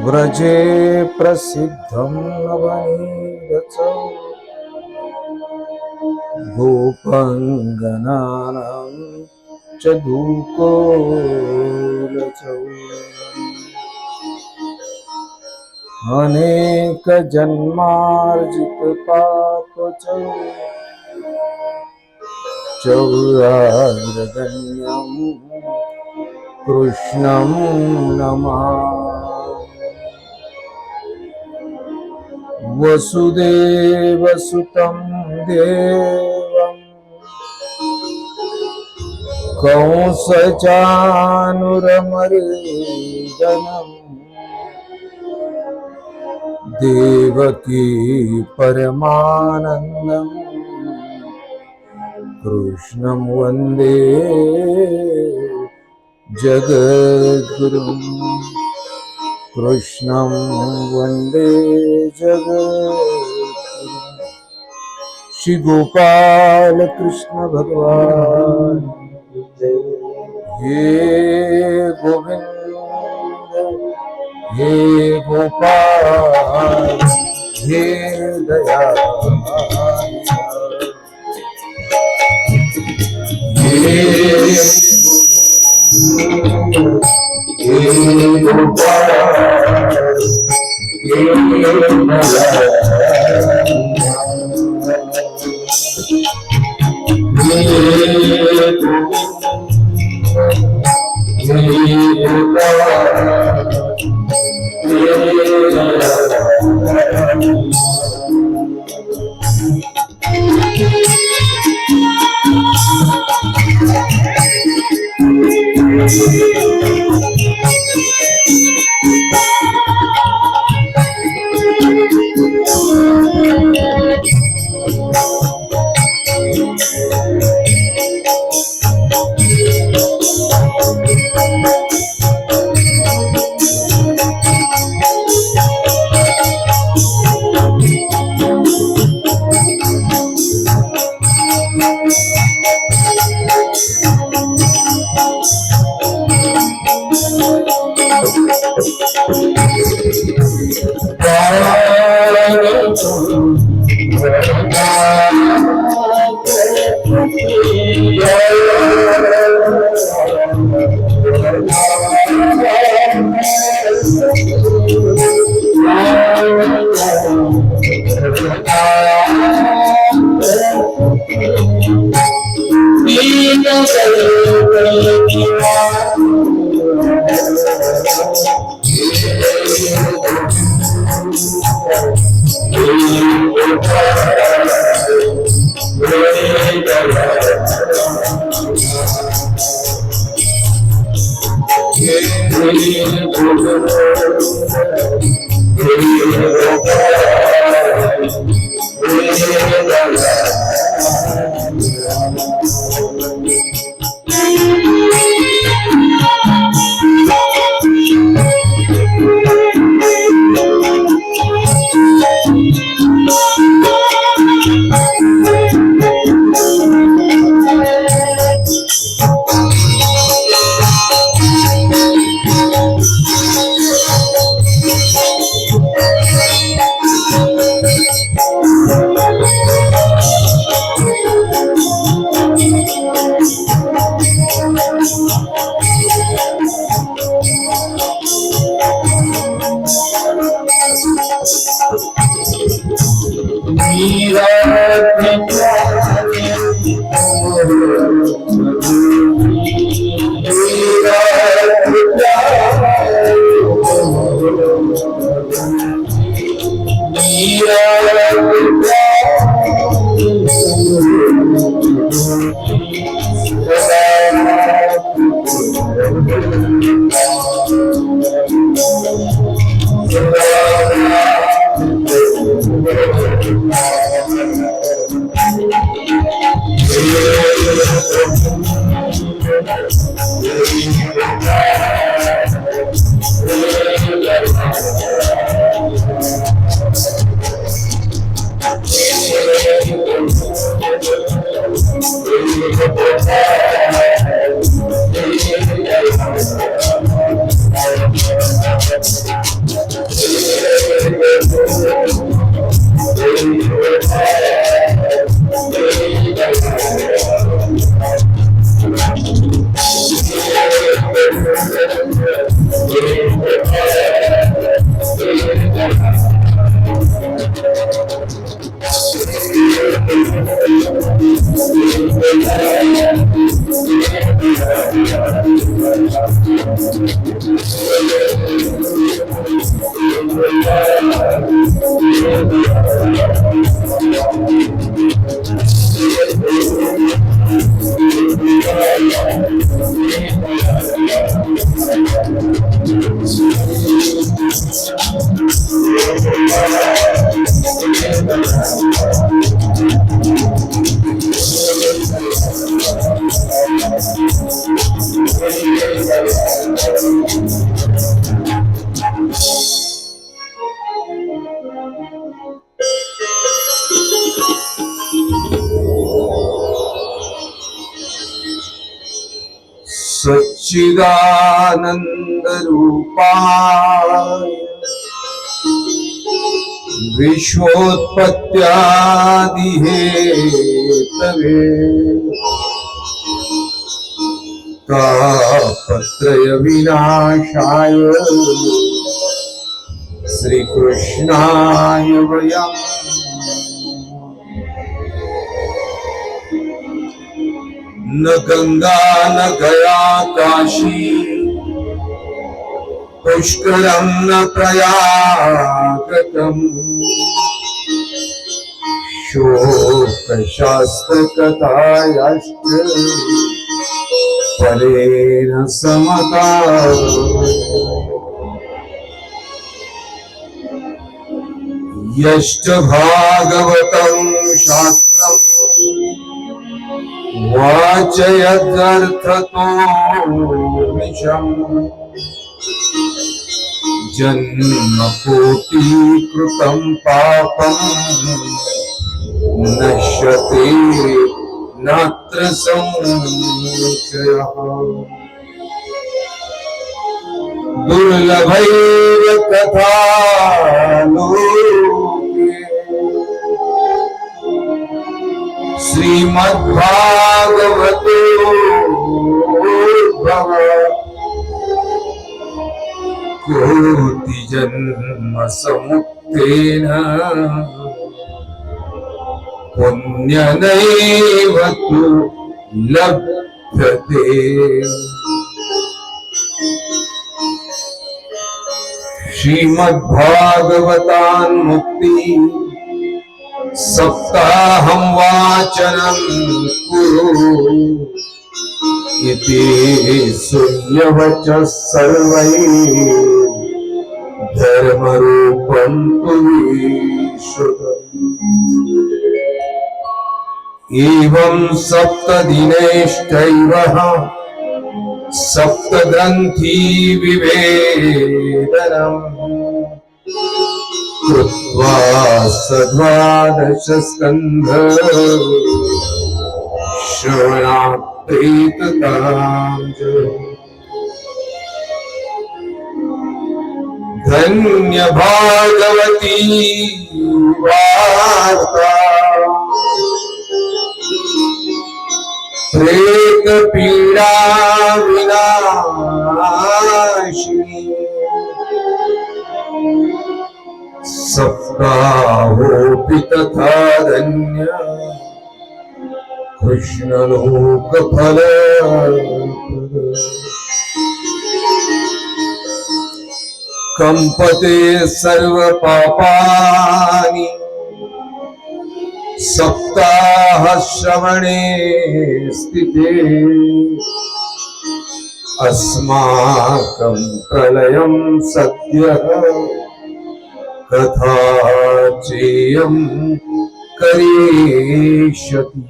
व्रजे प्रसिद्धं नवनीतचं गोपाङ्गनानां च धूकोलचौर्यम् चौरार्गण्यं कृष्णं नमामि। वसुदेवसुतं देवं कंसचाणूरमर्दनं देवकी परमानन्दं कृष्णं वन्दे जगद्गुरुं। कृष्णं वन्दे जगद्गुरुं। श्री गोपाल कृष्ण भगवान हे गोविंद हे गोपाल हे दयाल हे गोपाल हे सच्चिदानंद रूपाय विश्वोत्पत्त्यादि हेतवे तापत्रय विनाशाय श्रीकृष्णाय वयम् न गंगा न गया काशी पुष्करम न प्रयागतम् शोकशास्त्रकथायाश्च फलेन समता यश्च भागवतं शास्त्रम् वाचयदर्थतो विषम् जन्मकोटिकृतं पापम् नश्यते नात्र संशयः दुर्लभैव कथालोके श्रीमद्भागवतो भव कोटिजन्म समुत्थेन पुण्यनैव तु लभ्यते श्रीमद्भागवतान् मुक्ति सप्ताहं वाचनं कुरु इति सूर्यवचः सर्वैः धर्मरूपं तु एवं सप्तदिनेष्टैव सप्तग्रन्थि विभेदनम् कृत्वा सद्वादश स्कन्ध श्रवणाप्रीततां धन्य भागवती वार्ता प्रेत पीडा विनाशिनी सप्ताहोऽपि तथा धन्य कृष्णलोकफलप्रद कंपते सर्वपापानि सप्ताह श्रवणे स्थिते अस्माकं प्रलयं सद्यः कथा चेयं करिष्यति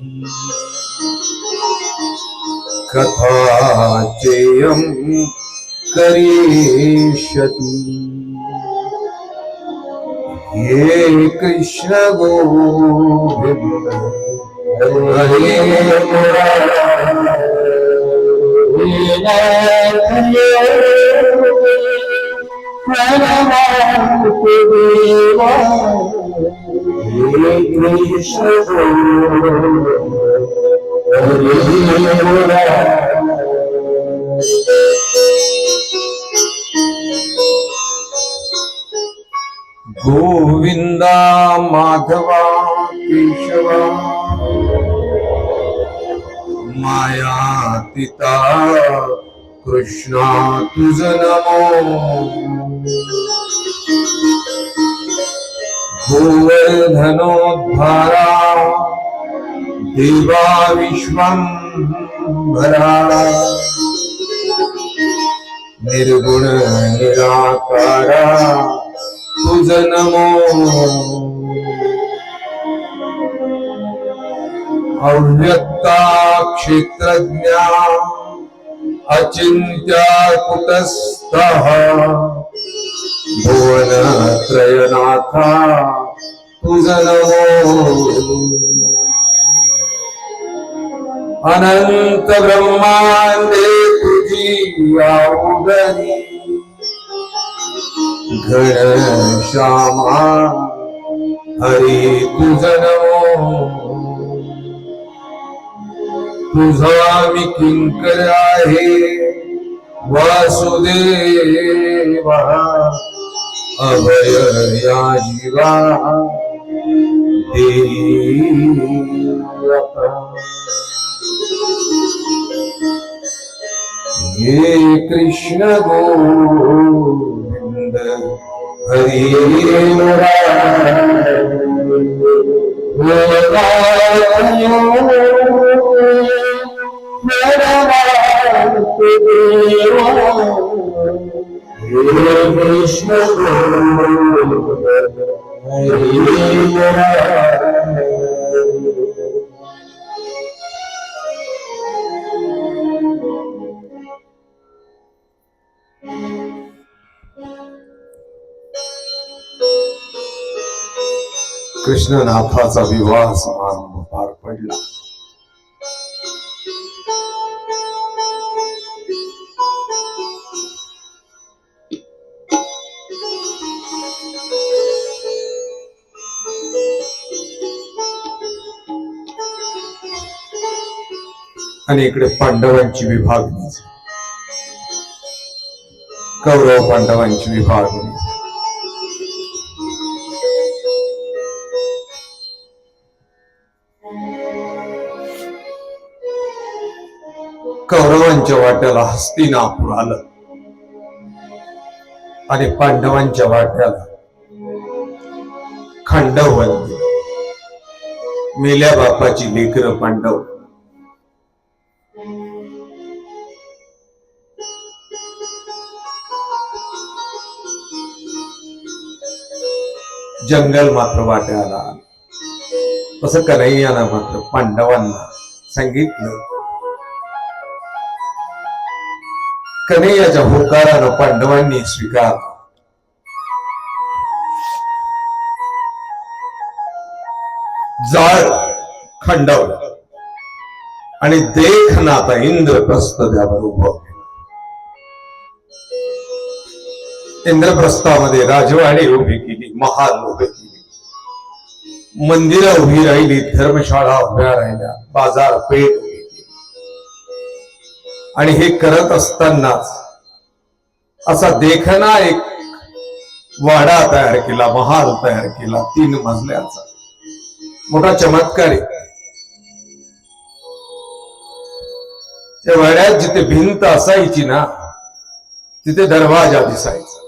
कथा चेयं करिष्यति हे कृष्ण गोविंद हरे कृष्ण गोविंदा माधवा केशवा मायातीता कृष्णा तुझ नमो गोवर्धनोद्धारा देवा विश्वंभरा निर्गुण निराकारा तुझ नमो अव्यक्ता क्षेत्रज्ञा अचिंत्या कुटस्थः भुवन त्रयनाथा तुझ नमो अनंत ब्रह्मांडे तुझी उदरी घनश्यामा हरी तुझ नमो तुझा मी किंकर आहे वासुदेवा अभय या जीवा देता हे कृष्ण गोविंद हरी कृष्ण कृष्णनाथाचा विवाह समारंभ पार पडला. आणि इकडे पांडवांची विभागणी, कौरव पांडवांची विभागणी. कौरवांच्या वाट्याला हस्तिनापूर आलं आणि पांडवांच्या वाट्याला खांडवन दिलं. मेल्या बापाची लेकरं पांडव. जंगल मात्र वाट्याला आलं. तसं कन्हैयानं मात्र पांडवांना सांगितलं. कन्हैयाच्या होकारानं पांडवांनी स्वीकार. जाळ खंडवलं आणि देखनाता इंद्रप्रस्थ त्यावर उभं केलं. इंद्रप्रस्थामध्ये राजवाडी उभी केली, महाल उभे केली, मंदिरं उभी राहिली, धर्मशाळा उभ्या राहिल्या, बाजारपेठ उभी केली. आणि हे करत असतानाच असा देखना एक वाडा तयार केला, महाल तयार केला, 3 मजल्याचा मोठा चमत्कार आहे. त्या वाड्यात जिथे भिंत असायची ना, तिथे दरवाजा दिसायचा.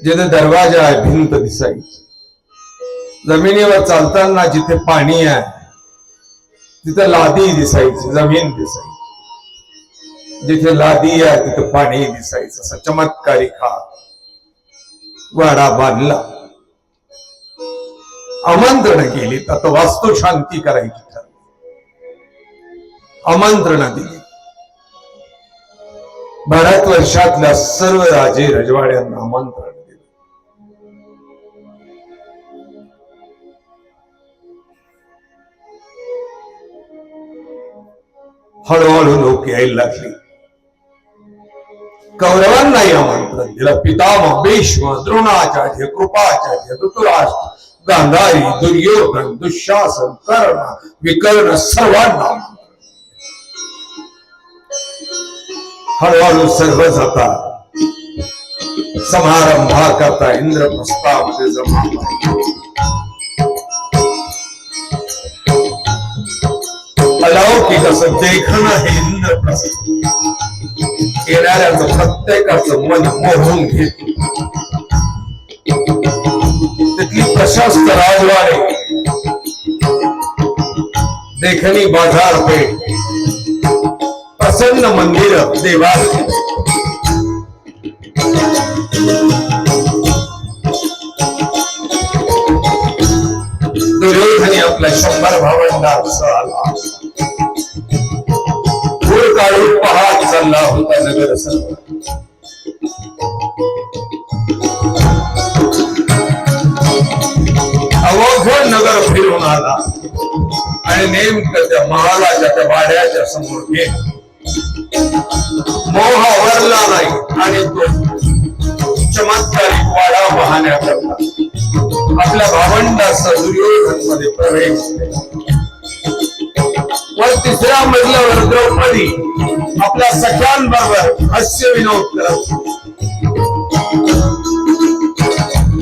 जिथे दरवाजा आहे भिंत दिसायची. जमिनीवर चालताना जिथे पाणी आहे तिथे लादी दिसायची, जमीन दिसायची. जिथे लादी आहे तिथे पाणी दिसायचं. असा चमत्कारी खा वाडा बांधला. आमंत्रण केली, आता वास्तू शांती करायची ठरली. आमंत्रण दिली. भारतवर्षातल्या सर्व राजे रजवाड्यांना आमंत्रण दिलं. हळूहळू लोक यायला लागले. कौरवांनाही आमंत्रण दिलं. पितामह भीष्म, द्रोणाचार्य, कृपाचार्य, धृतराष्ट्र, गांधारी, दुर्योधन, दुःशासन, कर्ण, विकर्ण सर्वांना. हळूहळू सर्व जाता समारंभा करता इंद्रप्रस्थामध्ये जमा. अलौकिक असं देखणं हे इंद्रप्रस्थ येणाऱ्याचं प्रत्येकाचं मन मोहून घेत. तिथली प्रशस्त राजवाडे, देखणी बाजारपेठ, प्रसन्न मंदिर, देवालय, दुर्योधनी आपल्या 100 भावंडांसह आला. फुल काढून पाहत चालला होता नगर सर्व. अवघड नगर फिरून आला आणि नेमकं त्या महालाच्या त्या वाड्याच्या समोर गेला. मोह आवरला नाही आणि तो चमत्कारिक वाडा पाहण्याकरता आपल्या भावंडासह दुर्योधन मध्ये प्रवेश केला. व 3ऱ्या मजल्यावर द्रौपदी आपल्या सख्यांबरोबर हास्य विनोद करत.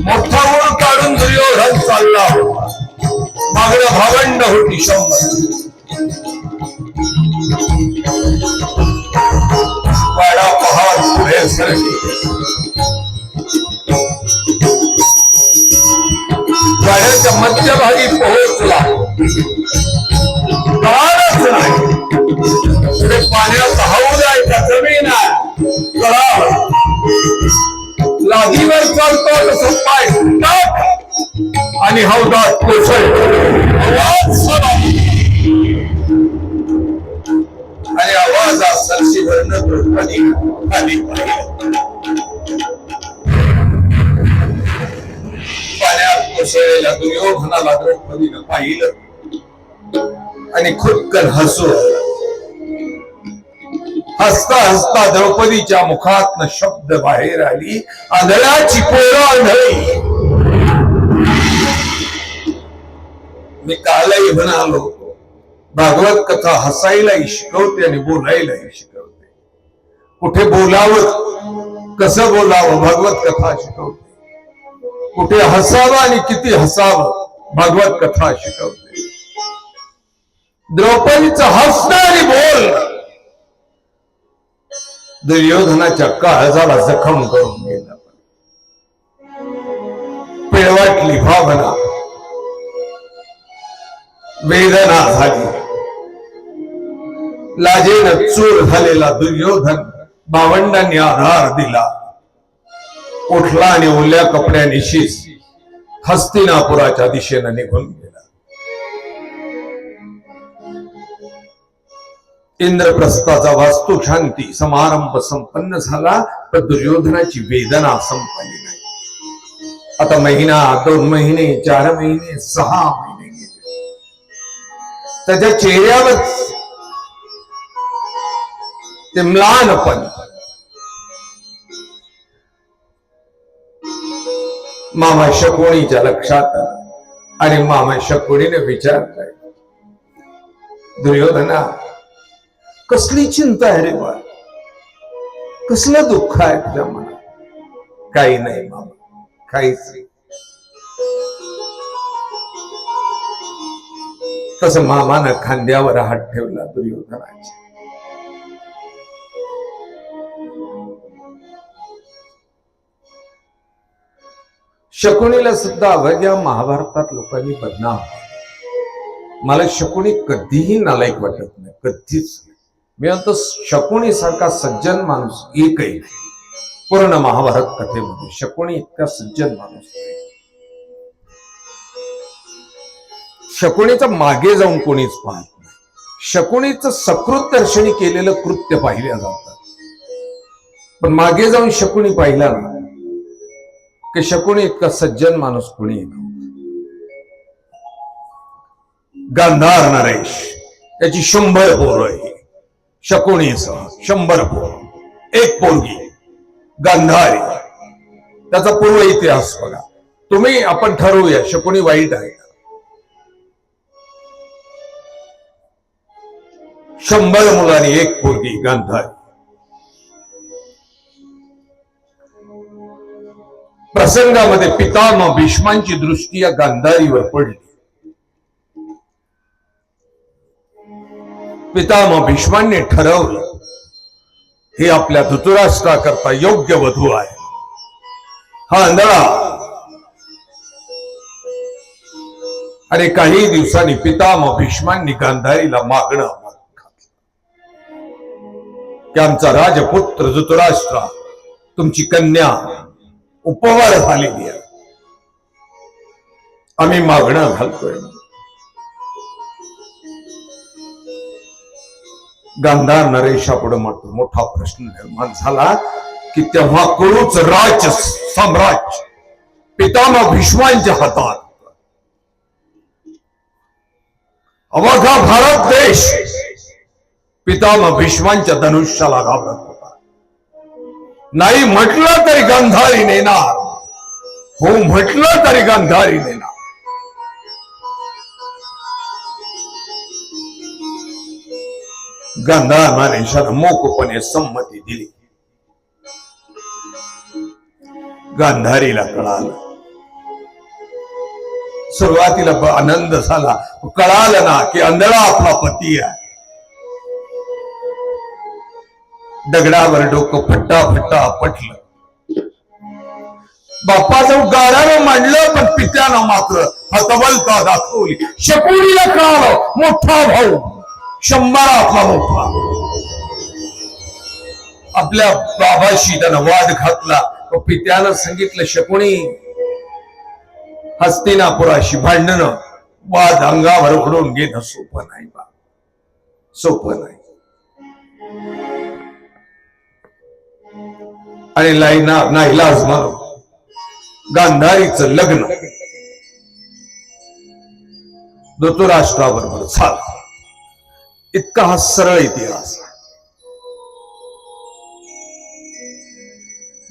मोठा ओळ काढून दुर्योधन चालला होता. मागणं भावंड होती 100. वाडा पहाड पुढे सरकली. वाड्याच्या मध्यभागी पोहोचला. कळालंच नाही पुढे पाण्याचा हौद आहे का जमीन आहे कळालं. लादीवर चालतो तसं पाय टाक आणि हौदात कोसळतो. आवाज आणि आवाजात सरशीवरनं द्रौपदी खाली पाहिलं. पाण्यात कोसळलेल्या दुर्योधनाला द्रौपदीनं पाहिलं आणि खुदकन हसू. हसता हसता द्रौपदीच्या मुखातनं शब्द बाहेर आली, आंधळ्याची पोरं आंधळी. मी कालही म्हणालो भागवत कथा हसायलाही शिकवते आणि बोलायलाही शिकवते. कुठे बोलावं, कसं बोलावं भागवत कथा शिकवते. कुठे हसावं आणि किती हसावं भागवत कथा शिकवते. द्रौपदीचं हसणं आणि बोल दुर्योधनाच्या काळजाला जखम करून गेला. पिळवटली भावना, वेदना झाली. लाजेनं चूर झालेला दुर्योधन भावंडांनी आधार दिला. उठला आणि ओल्या कपड्यानिशीच हस्तिनापुराच्या दिशेनं निघून गेला. इंद्रप्रस्थाचा वास्तू शांती समारंभ संपन्न झाला, पण दुर्योधनाची वेदना संपली नाही. आता महिना, 2 महिने, 4 महिने, 6 महिने गेले. त्याच्या चेहऱ्यावर ते म्लानपण. मामा शकुनीच्या लक्षात आलं आणि मामा शकुनीने विचारलंय, दुर्योधना कसली चिंता आहे रे बा, कसलं दुःख आहे तुझ्या मनात? काही नाही मामा, काहीच नाही. तसं मामानं खांद्यावर हात ठेवला दुर्योधनाच्या. शकुनीला सुद्धा अवघ्या महाभारतात लोकांनी बदनाम. मला शकुनी कधीही नालायक वाटत नाही, कधीच. मी म्हणतो शकुनी सारखा सज्जन माणूस एकही पूर्ण महाभारत कथेमध्ये. शकुनी इतका सज्जन माणूस. शकुनीचं मागे जाऊन कोणीच पाहत नाही. शकुनीचं सकृत दर्शनी केलेलं कृत्य पाहिल्या जातात, पण मागे जाऊन शकुनी पाहिला ना की शकुनी इतका सज्जन माणूस कोणी नव्हता. गांधार नरेश त्याची 100 पोरं आहे. शकुनीसह 100 पोरं, एक पोरगी गांधारी. त्याचा पूर्व इतिहास बघा तुम्ही. आपण ठरवूया शकुनी वाईट आहे का? 100 मुलांनी एक पोरगी गांधारी. प्रसंगामध्ये पितामह भीष्मांची दृष्टी या गांधारीवर पडली. पितामह भीष्मांनी ठरवलं ही आपल्या धृतराष्ट्राकरता योग्य वधू आहे. हा आंधळा आणि काही दिवसांनी पितामह भीष्मांनी गांधारीला मागणं की आमचा राजपुत्र धृतराष्ट्र तुमची कन्या उपवर झालेली आहे, आम्ही मागणं घालतोय. गांधार नरेशापुढे मात्र मोठा प्रश्न निर्माण झाला की तेव्हा कुरुच राज्य साम्राज्य पितामह भीष्मांच्या हातात, अवघा भारत देश पितामह भीष्मांच्या धनुष्याला घाबरत होता. नाही म्हटलं तरी गांधारी नेणार, हो म्हटलं तरी गांधारी नेणार. गांधार नरेशाने मोकपणे संमती दिली. गांधारीला कळालं, सुरुवातीला आनंद झाला, कळालं ना की आंधळा आपला पती आहे. दगडावर डोकं फट्टा फट्टा पटलं. बाप्पाचं गारानं मांडलं, पण पित्यानं मात्र हतबलता दाखवली. शकुनीला कळालं मोठा भाऊ शंभरातला मोठा आपल्या बाबाशी त्यानं वाद घातला. पित्यानं सांगितलं शकुनी हस्तिनापुराशी भांडणं वाद अंगावर ओढून घेणं सोपं नाही बा, सोपं नाही. आणि नाईलाज म्हणून गांधारीचं लग्न धृतराष्ट्राबरोबर झालं. इतका हा सरळ इतिहास.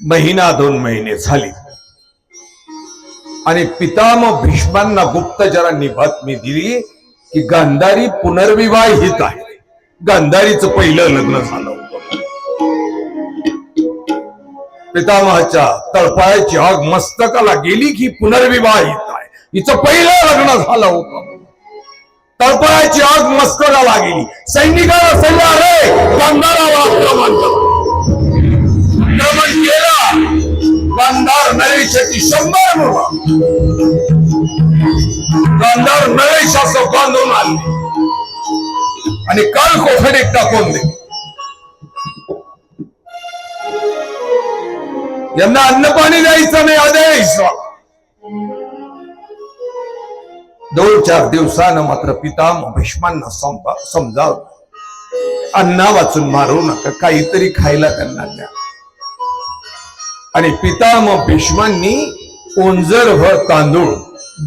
महिना 2 महिने झाले आणि पितामह भीष्मांना गुप्तचरांनी बातमी दिली की गांधारी पुनर्विवाहित आहे. गांधारीचं पहिलं लग्न झालं होतं. पितामहाच्या तळपायाची आग मस्तकाला गेली की पुनर्विवाहित आहे, हिचं पहिलं लग्न झालं होतं. तळपायाची आग मस्तकाला गेली. सैनिकाला सल्ला रे गांधाराला आक्रमण केलं. गांधार नरेशाची 100 मुलं गांधार नरेशाचं बांधून आले आणि काल कोठडीत टाकून दिले. यांना अन्न पाणी द्यायचं नाही आदेश. 2-4 दिवसानं मात्र पितामह भीष्मांना समजावलं, अन्ना वाचून मारू नका, काहीतरी खायला त्यांना द्या. आणि पितामह भीष्मांनी ओंजळभर तांदूळ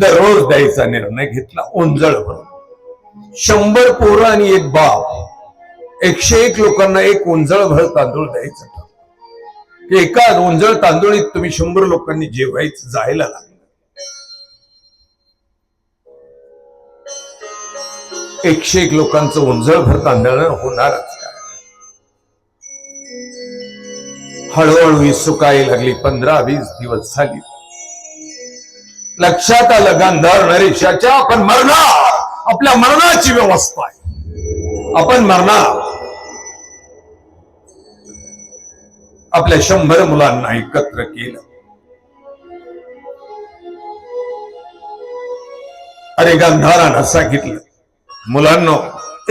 दररोज द्यायचा निर्णय घेतला. ओंजळभर 100 पोरं आणि एक बाप 101 लोकांना एक ओंजळभर तांदूळ द्यायचं. एका ओंजळ तांदूळीत तुम्ही 100 लोकांनी जेवायचं जायला लागलं. 101 लोकांचं ओंजळभर तांदळ होणारच काय. हळूहळू ही सुकायला लागली. 15-20 दिवस झाली. लक्षात आलं गांधार नरेशाच्या आपण मरणार, आपल्या मरणाची व्यवस्था आहे, आपण मरणार. आपल्या 100 मुलांना एकत्र केलं. अरे गांधारानं सांगितलं, मुलांना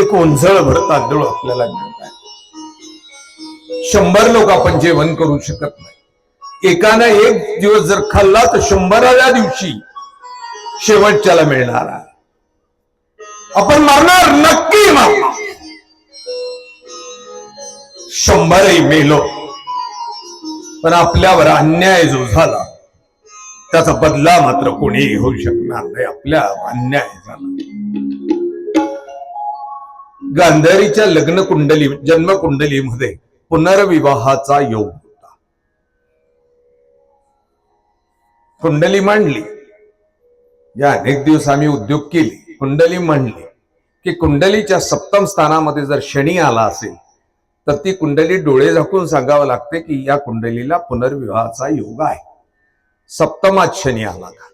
एक ओंजळभर तांदूळ आपल्याला मिळत आहे. 100 लोक आपण जेवण करू शकत नाही. एकानं एक दिवस जर खाल्ला तर 100व्या दिवशी शेवटच्याला मिळणार आहे. आपण मरणार, नक्की मरणार. 100 मेलो, पण आपल्यावर अन्याय जो झाला त्याचा बदला मात्र कोणीही होऊ शकणार नाही. आपल्या अन्याय झाला. गांधारीच्या लग्न कुंडली जन्म कुंडलीमध्ये पुनर्विवाहाचा योग होता. कुंडली मांडली. या अनेक दिवस आम्ही उद्योग केले. कुंडली मांडली की कुंडलीच्या 7म स्थानामध्ये जर शनी आला असेल तर ती कुंडली डोळे झाकून सांगावं लागते की या कुंडलीला पुनर्विवाहाचा योग आहे. 7मात शनी आला का.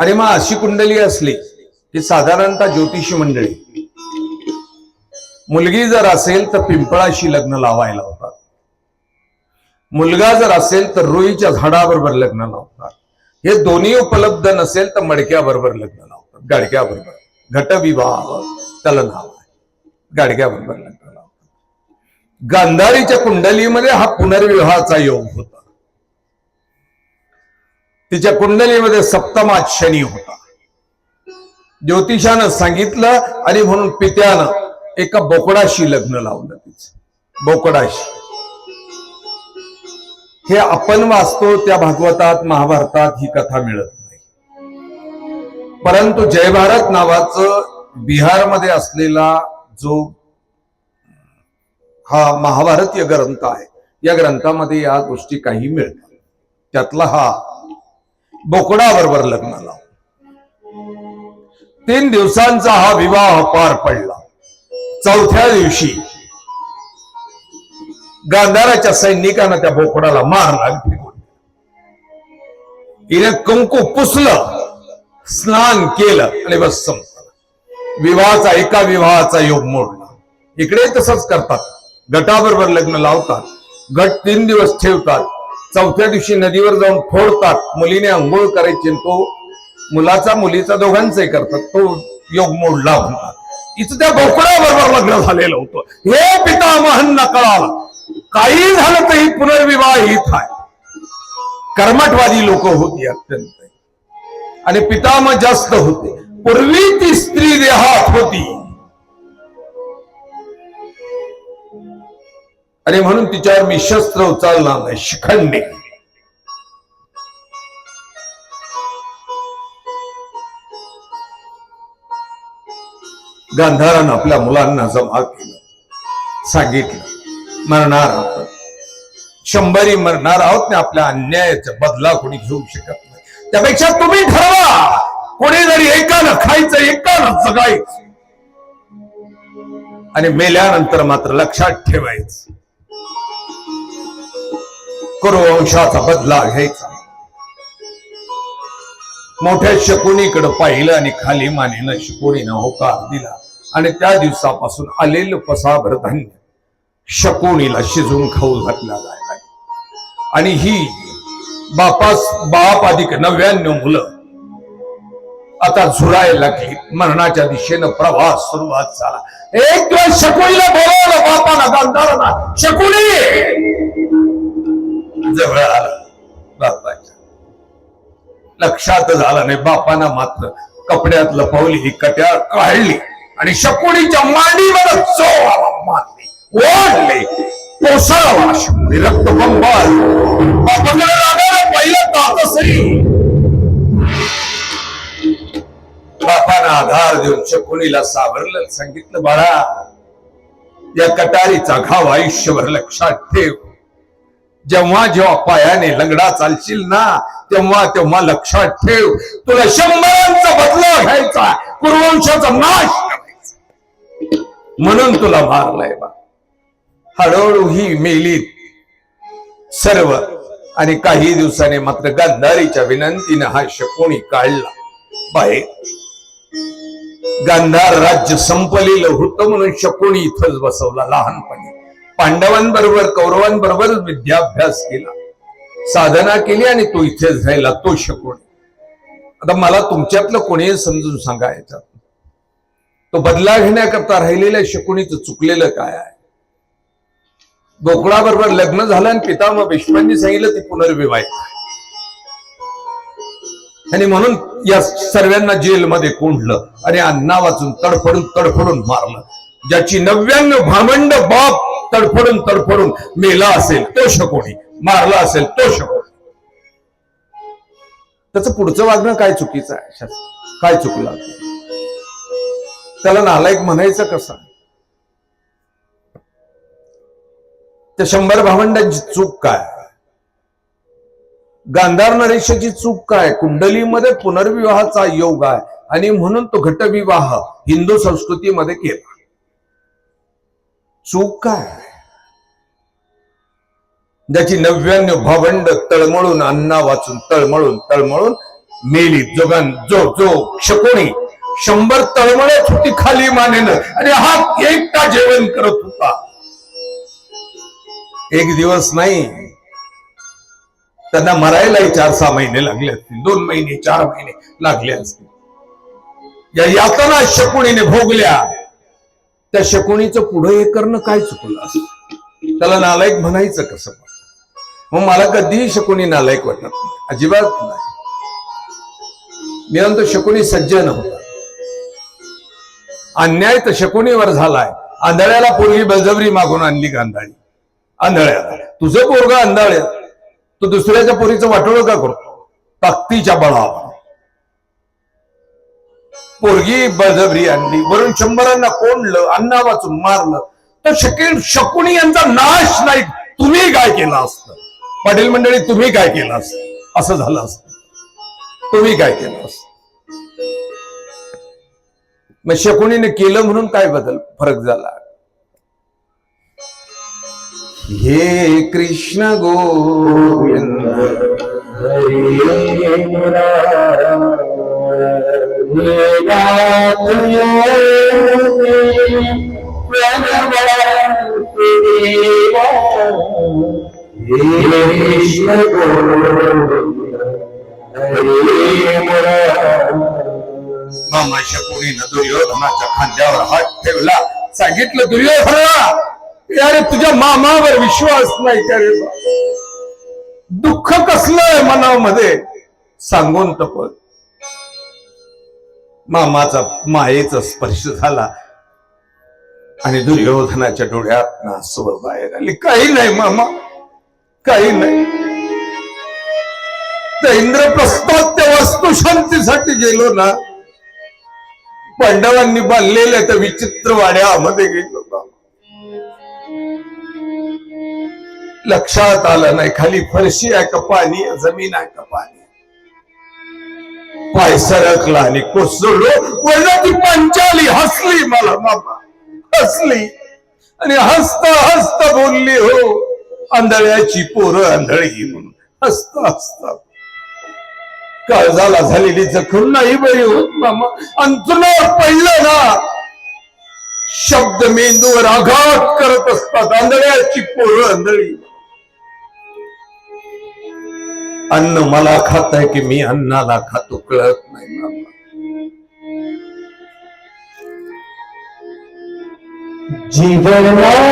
आणि मग अशी कुंडली असली की साधारणतः ज्योतिषी मंडळी मुलगी जर असेल तर पिंपळाशी लग्न लावायला होतात, मुलगा जर असेल तर रुईच्या झाडाबरोबर लग्न लावतात, हे दोन्ही उपलब्ध नसेल तर मडक्याबरोबर लग्न लावतात, गाडक्याबरोबर. घटविवाह त्याला नाव आहे, गाडक्याबरोबर लग्न लावतात. गांधारीच्या कुंडलीमध्ये हा पुनर्विवाहाचा योग होता. तिच्या कुंडलीमध्ये सप्तमात शनी होता. ज्योतिषानं सांगितलं आणि म्हणून पित्यानं एका बोकडाशी लग्न लावलं तिचं, बोकडाशी. हे आपण वाचतो त्या भागवतात महाभारतात ही कथा मिळत नाही. परंतु जय भारत नावाचं बिहारमध्ये असलेला जो हा महाभारतीय ग्रंथ आहे, या ग्रंथामध्ये या गोष्टी काही मिळतात. त्यातला हा बोकडाबरोबर लग्न लाव. 3 दिवसांचा हा विवाह पार पडला. 4थ्या दिवशी गांधाराच्या सैनिकांना त्या बोकडाला मारला. हिने कुंकू पुसलं, स्नान केलं आणि बस संपलं. एका विवाहाचा योग मोडला. इकडे तसंच करतात, गटाबरोबर लग्न लावतात, गट 3 दिवस ठेवतात, 4थ्या दिवशी नदीवर जाऊन फोडतात. मुलीने आंघोळ करायची, तो मुलाचा मुलीचा दोघांचंही करतात, तो योग मोडला म्हणतात. इथं त्या बोकडाबरोबर लग्न झालेलं होतं. हे पितामहांना कळालं, काही झालं तरी पुनर्विवाहित आहे. कर्मठवादी लोक होती अत्यंत, आणि पितामह जास्त होते. पूर्वी ती स्त्री देहात होती आणि म्हणून तिच्यावर मी शस्त्र उचलणार नाही, शिखंडी. गांधारानं आपल्या मुलांना जमा केलं, सांगितलं मरणार आहोत, 100 मरणार आहोत ना. आपल्या अन्यायाचा बदला कोणी घेऊ शकत नाही. त्यापेक्षा तुम्ही ठरवा, कोणी जरी एकानं खायचं एकानं जगायचं, आणि मेल्यानंतर मात्र लक्षात ठेवायचं, कुरुवंशाचा बदला घ्यायचा. मोठ्या शकुनीकडे पाहिलं आणि खाली मानेनं शकुनीनं होकार दिला, आणि त्या दिवसापासून आलेलं पसाभर धान्य शकुनीला शिजून खाऊ घातला जायला. आणि ही बाप अधिक 99 मुलं आता झुरायला लागली. मरणाच्या दिशेनं प्रवास सुरुवात झाला. एक दिवस शकुनीला बोलावलं बापाला, गांधाराला, शकुनी जवळ आला. बापाच्या लक्षात झालं नाही. बापानं मात्र कपड्यात लपवली ही कट्यार काढली आणि शकुनीच्या मांडीवर जोराला मारली, ओढले, कोसळला शकुनी, रक्तबंबाळ. बापाकडे लागायला पहिलं तातसरी. बापानं आधार देऊन शकुनीला सावरलं, सांगितलं, बाळा, या कटारीचा घाव आयुष्यभर लक्षात ठेव. जेव्हा जेव्हा पायाने लंगडा चालशील ना, तेव्हा तेव्हा लक्षात ठेव, तुला 100 बदला घ्यायचा, कुरुवंशाचा नाश करायचा, म्हणून तुला मारलंय बा. हळूहळू ही मेली सर्व, आणि काही दिवसाने मात्र गांधारीच्या विनंतीने हा शकुनी काढला बाहेर. गांधार राज्य संपलेलं होतं म्हणून शकुनी इथंच बसवला. लहानपणी पांडवांबरोबर कौरवांबरोबर विद्याभ्यास केला, साधना केली, आणि तो इथेच राहिला, तो शकुनी. आता मला तुमच्यातलं कोणीही समजून सांगायचं, तो बदला घेण्याकरता राहिलेल्या शकुनीचं चुकलेलं काय आहे? बोकडाबरोबर लग्न झालं आणि पितामह भीष्मांनी सांगितलं ती पुनर्विवाहित आहे, आणि म्हणून या सर्वांना जेलमध्ये कोंडलं आणि अण्णा वाचून तडफडून मारलं. ज्याची 99 भामंड बाप तडफडून मेला असेल तो शकुनी, मारला असेल तो शकुनी. त्याचं पुढचं वागणं काय चुकीचं आहे? काय चुकलं? त्याला नालायक म्हणायचं कसं? त्या 100 भावंडांची चूक काय? गांधार नरेशाची चूक काय? कुंडलीमध्ये पुनर्विवाहाचा योग आहे आणि म्हणून तो घटविवाह हिंदू संस्कृतीमध्ये केला. चूक काय? ज्याची 99 भावंड तळमळून, अन्ना वाचून तळमळून मेली जोगन जो जो शकुनी 100 तळमळत होती खाली मानेनं आणि हा एकटा जेवण करत होता. एक दिवस नाही, त्यांना मरायलाही 4-6 महिने लागले असतील, 2 महिने 4 महिने लागले असतील. या यातना शकुनीने भोगल्या. त्या शकुनीचं पुढे हे करणं काय चुकलं असं? त्याला नालायक म्हणायचं कसं? मग मला कधीही शकुनी नालायक वाटत नाही, अजिबात नाही. मी म्हणतो शकुनी सज्जन होता. अन्याय तर शकुनीवर झालाय. आंधळ्याला पोरगी बळजबरी मागून आणली गांधाळी. आंधळ्याला तुझं पोरगा आंधळ, तो दुसऱ्याच्या पोरीचं वाटोळं का करतो? ताकदीच्या बळावर पोरगी बळजबरी आणली, वरून 100 कोंडलं, अन्ना वाचून मारलं. तर शकुनी यांचा नाश नाही, तुम्ही काय केलं असतं? पाटील मंडळी, तुम्ही काय केलं असतं? असं झालं असतं. तुम्ही काय केलं असतं? मग शकुनीने केलं म्हणून काय फरक झाला? हे कृष्ण गोविंद मामा शकुनीनं दुर्योधनाच्या खांद्यावर हात ठेवला. सांगितलं, दुर्योधना, अरे तुझ्या मामावर विश्वास नाही का रे? दुःख कसलंय मनामध्ये सांगून तपत. मामाचा मायेचा स्पर्श झाला आणि दुर्योधनाच्या डोळ्यात आसू बाहेर आली. काही नाही मामा, काही नाही. त्या इंद्रप्रस्थात त्या वस्तू शांतीसाठी गेलो ना, पांडवांनी बांधलेल्या त्या विचित्र वाड्यामध्ये गेलो ना, लक्षात आलं नाही खाली फरशी आहे का पाणी, जमीन आहे का पाणी. पाय सरकला आणि कोसळलो. वरना ती पंचाली हसली मला मामा, हसली आणि हसता हसता बोलली, हो आंधळ्याची पोरं आंधळी म्हणून. हसता हसता काळजाला झालेली जखम नाही बरी होत मामा. अंतरावर पडलं ना, शब्द मेंदूवर आघात करत असतात. आंधळ्याची पोरं आंधळी. अन्न मला खाताय की मी अन्नाला खातो कळत नाही मामा. जीवन जीवन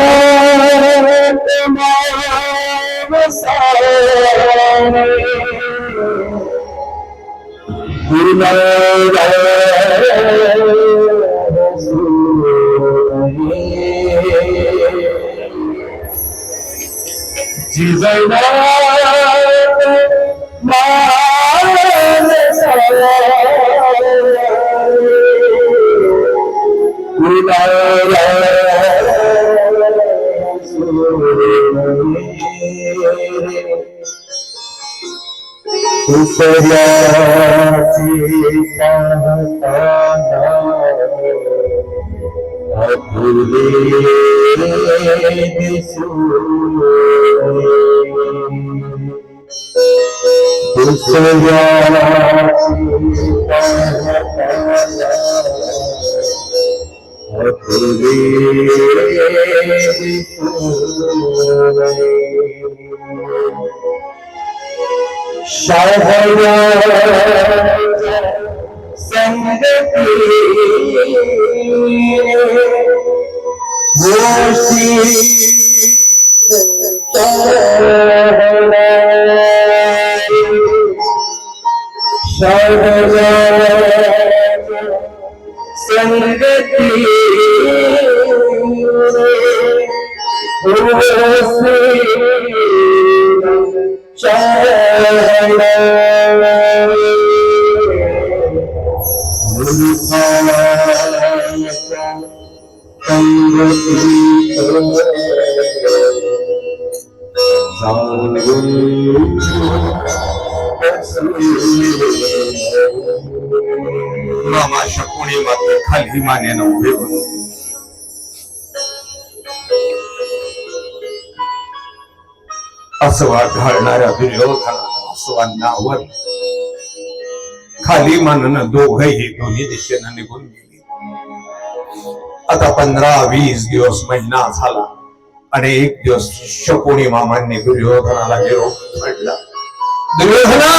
मामा शकुनी मात्र खाली मानेनं उभे होते. असं घालणाऱ्या दुर्योधनानं असवांना आवडलं. खाली मानून दोघही दोन्ही दिशेनं निघून गेली. आता 15-20 दिवस महिना झाला आणि एक दिवस शकुनी मामांनी दुर्योधनाला निरोप म्हटला, दुर्योधना,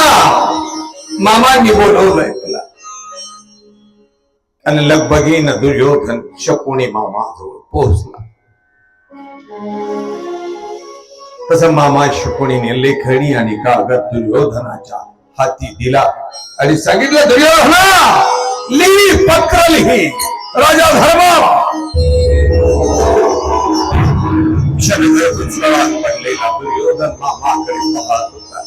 मामांनी बोलवलंय तुला. आणि लगबगीनं दुर्योधन शकुनी मामाजवळ पोहोचला. तसं मामा शकुनीने लेखणी आणि कागद दुर्योधनाच्या हाती दिला आणि सांगितलं, दुर्योधना, लिही, पत्र लिही, राजा धर्मा. पडलेला दुर्योधन मामाकडे पाहत होता.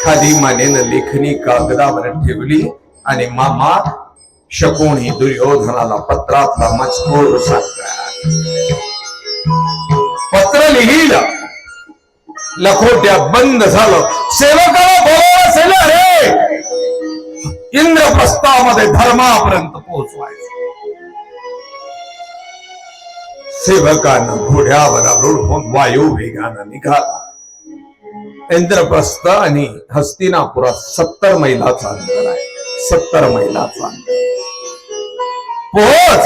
खाली मानेनं लेखणी कागदावर ठेवली आणि मामा शकुनी दुर्योधनाला पत्रातला मजकूर सांगतात. पत्र लिहिलं, लखोट्यात बंद झालं. सेवकाला बोलावलं असेल रे, इंद्रप्रस्थामध्ये धर्मापर्यंत पोहोचवायचं. सेवकानं घोड्यावर आरूढ वायू वेगानं निघाला. इंद्रप्रस्थ आणि हस्तिनापुरात 70 मैलाचा अंतर आहे. 70 मैलाचा अंतर. पोहोच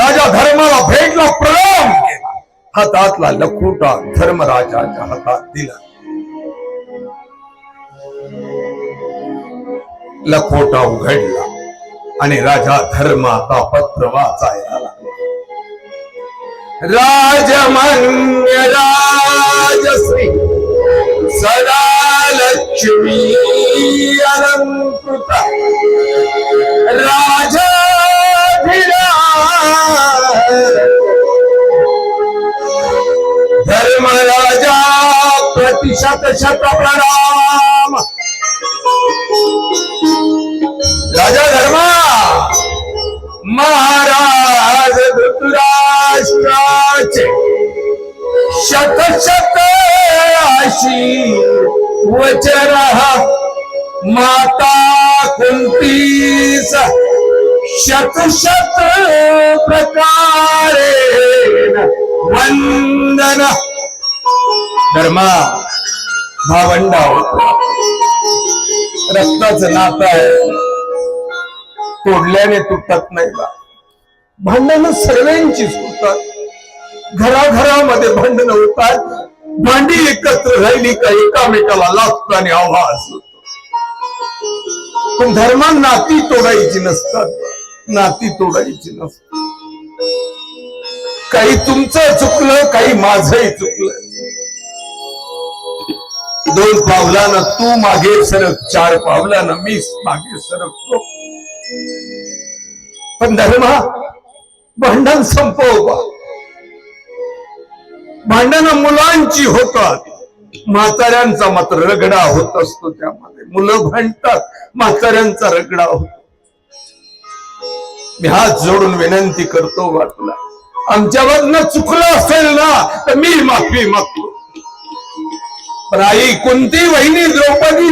राजा धर्माला भेटला, प्रणाम केला. हातातला लखोटा धर्मराजाच्या हातात दिला. लखोटा उघडला आणि राजा धर्म आता पत्र वाचायला लागला. राजमान्य राजश्री सदा लक्ष्मी अलंकृत राजाधिराज धर्मराजा प्रतिशत शत प्रणाम. राजा धर्मा, महाराज धृतराष्ट्राचे शत शत आशीर्वचन, माता कुंतीस शत शत प्रकारे वंदन. धर्मा, भावंडा होता, रक्ताचं नातं आहे, तोडल्याने तुटत नाही बा. भांडणं सर्वांचीच होतात. घराघरामध्ये भांडणं होतात. भांडी एकत्र राहिली का एकामेकाला लागतो आणि आवाज होतो. पण धर्मा नाती तोडायची नसतात. नाती तोडायची नसतात. काही तुमचं चुकलं, काही माझंही चुकलं. 2 पावलानं तू मागे सरक, 4 पावलानं मी मागे सरकतो. पण धर्मा, भांडण संपव. भांडणं मुलांची होतात, म्हाताऱ्यांचा मात्र रगडा होत असतो. त्यामध्ये मुलं भांडतात, म्हाताऱ्यांचा रगडा होतो. मी हात जोडून विनंती करतो बा तुला, आमच्यावरनं चुकलं असेल ना तर मी माफी मागतो. पण आई कुंती, वहिनी द्रौपदी,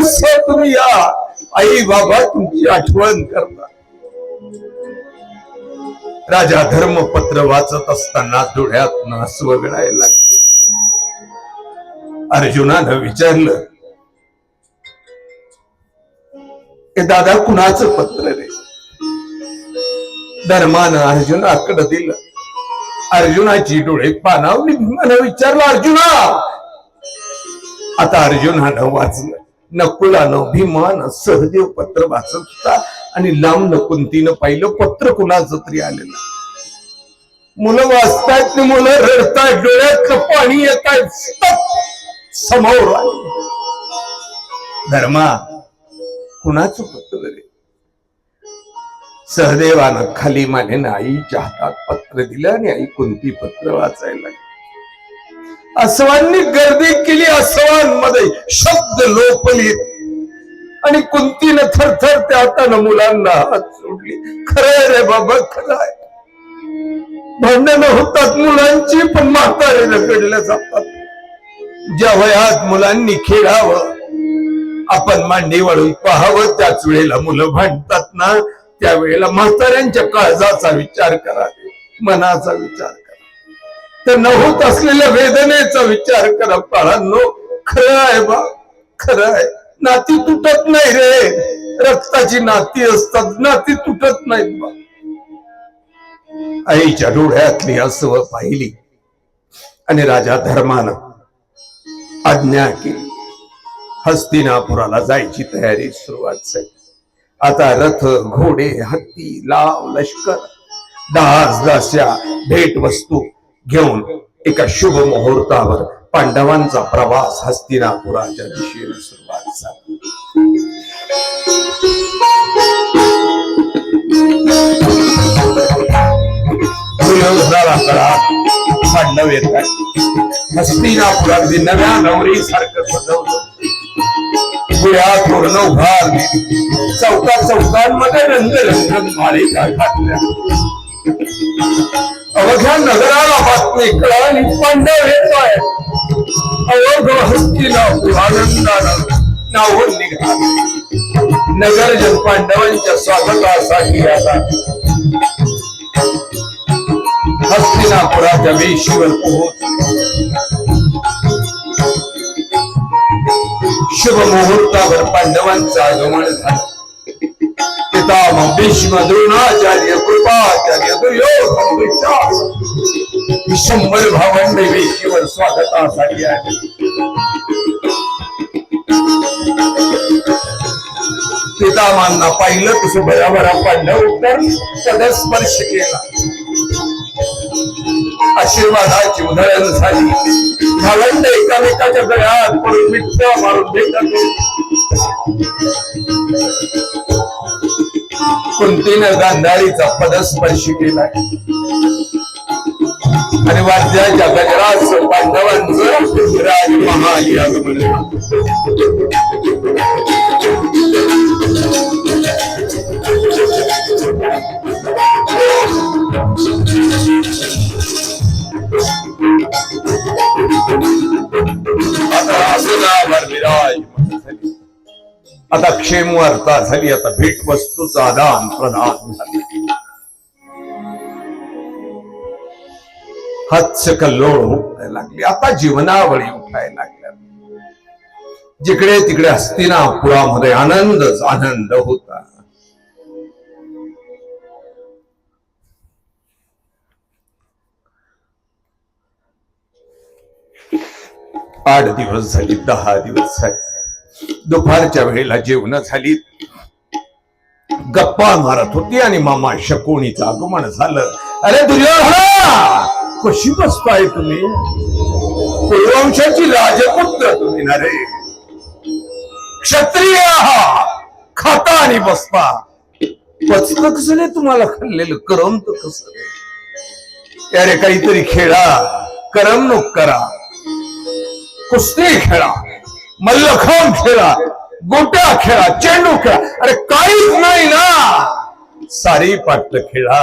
तुम्ही या. आई बाबा तुमची आठवण करता. राजा धर्म पत्र वाचत असताना डोळ्यातनं अश्रू गळायला लागले. अर्जुनानं विचारलं, दादा कुणाचं पत्र रे? धर्मानं अर्जुनाकडे दिलं. अर्जुनाची डोळे पाणावली. भीमानं विचारलं, अर्जुना. आता अर्जुनानं वाचलं. नकुलानं, भीमानं, सहदेव पत्र वाचत होता आणि लांब कुंतीनं पाहिलं पत्र कुणाचं तरी आलेलं. मुलं वाचतायत, मुलं रडतायत, डोळ्यात पाणी येत आहेत. समोर आले. धर्मा, कुणाचं पत्र रे? सहदेवानं खाली मानेनं आईच्या हातात पत्र दिलं आणि आई कुंती पत्र वाचायला लागली. अस्वांनी गर्दी केली. अस्वांमध्ये शब्द लोपले आणि कुंतीनं थरथर त्या हातानं मुलांना हात सोडली. खरंय रे बाबा, खरंय. भांडणं होतात मुलांची, पण म्हातारे रगडल्या जातात. ज्या वयात मुलांनी खेळावं, आपण मांडी वळून पाहावं, त्याच वेळेला मुलं भांडतात ना, त्यावेळेला म्हाताऱ्यांच्या काळजाचा विचार करा, मनाचा विचार करा, तर न होत असलेल्या वेदनेचा विचार करा. बाळांनो, खरं आहे बा, खरं आहे. नाती तुटत नाही रे, रक्ताची नाती असतात, नाती तुटत नाहीत बा. आईच्या डोळ्यातली असव पाहिली आणि राजा धर्मानं आज्ञा केली. हस्तिनापुराला जायची तयारी सुरुवात झाली. आता रथ, घोडे, हत्ती, लाव, लष्कर, दास दास्या, भेट वस्तू घेऊन एका शुभ मुहूर्तावर पांडवांचा प्रवास हस्तिनापुराच्या दिशेने सुरुवात झाली. दुर्योधनाला कळा पांडव येत आहे. हस्तिनापुरात अगदी नव्या नवरी सारखं सजवलं, पुण्यात पूर्ण उभारली, चौकांमध्ये रंगरंग मालिका घातल्या. अवघ्या नगराला बातमी कळाली, पांडव येतोय. अवघ हस्तिनापूर आनंदानं नावून निघाले. नगरजन पांडवांच्या स्वागतासाठी आता हस्तिनापुराच्या वेशीवर पोहोचले. शुभ मुहूर्तावर पांडवांचं आगमन झालं. पितामह भीष्म, द्रोणाचार्य, कृपाचार्य, दुर्योधन, विशाल 100 भावंड वेशीवर स्वागतासाठी आले. पितामहांना पाहिलं तसं बराबरा पांडव पदस्पर्श केला. आशीर्वादाची उधळण झाली. भावंड एकामेकाच्या गळ्यात पडून मिठ्या मारून भेटत. कुंतीनं गांधारीचा पदस्पर्श केला आणि वाद्याच्या गजरात पांडवांचं राजमहाल आगमन. आता क्षेम वार्ता झाली. आता भेट वस्तूचं आदान प्रदान झाले. हास्य कल्लोळ उठायला लागली. आता जीवनावळी उठायला लागल्या. जिकडे तिकडे हस्तिनापुरामध्ये आनंदच आनंद होता. आठ दिवस झाली, 10 दिवस झाले. दुपारच्या वेळेला जेवण झाली. गप्पा मारत होती आणि मामा शकुनीचं आगमन झालं. अरे दुर्योधना, कशी बसताय तुम्ही? कुरुवंशाची राजपुत्र तुम्ही ना रे. क्षत्रिय आहात, खाता आणि बसता. पचत कसं नाही तुम्हाला खाल्लेलं? करमत कसं? अरे काहीतरी खेळा, करमणूक करा. कुस्ती खेळा, मल्लखांब खेळा, गोट्या खेळा, चेंडू खेळा. अरे काहीच नाही ना, सारी पाट खेळा.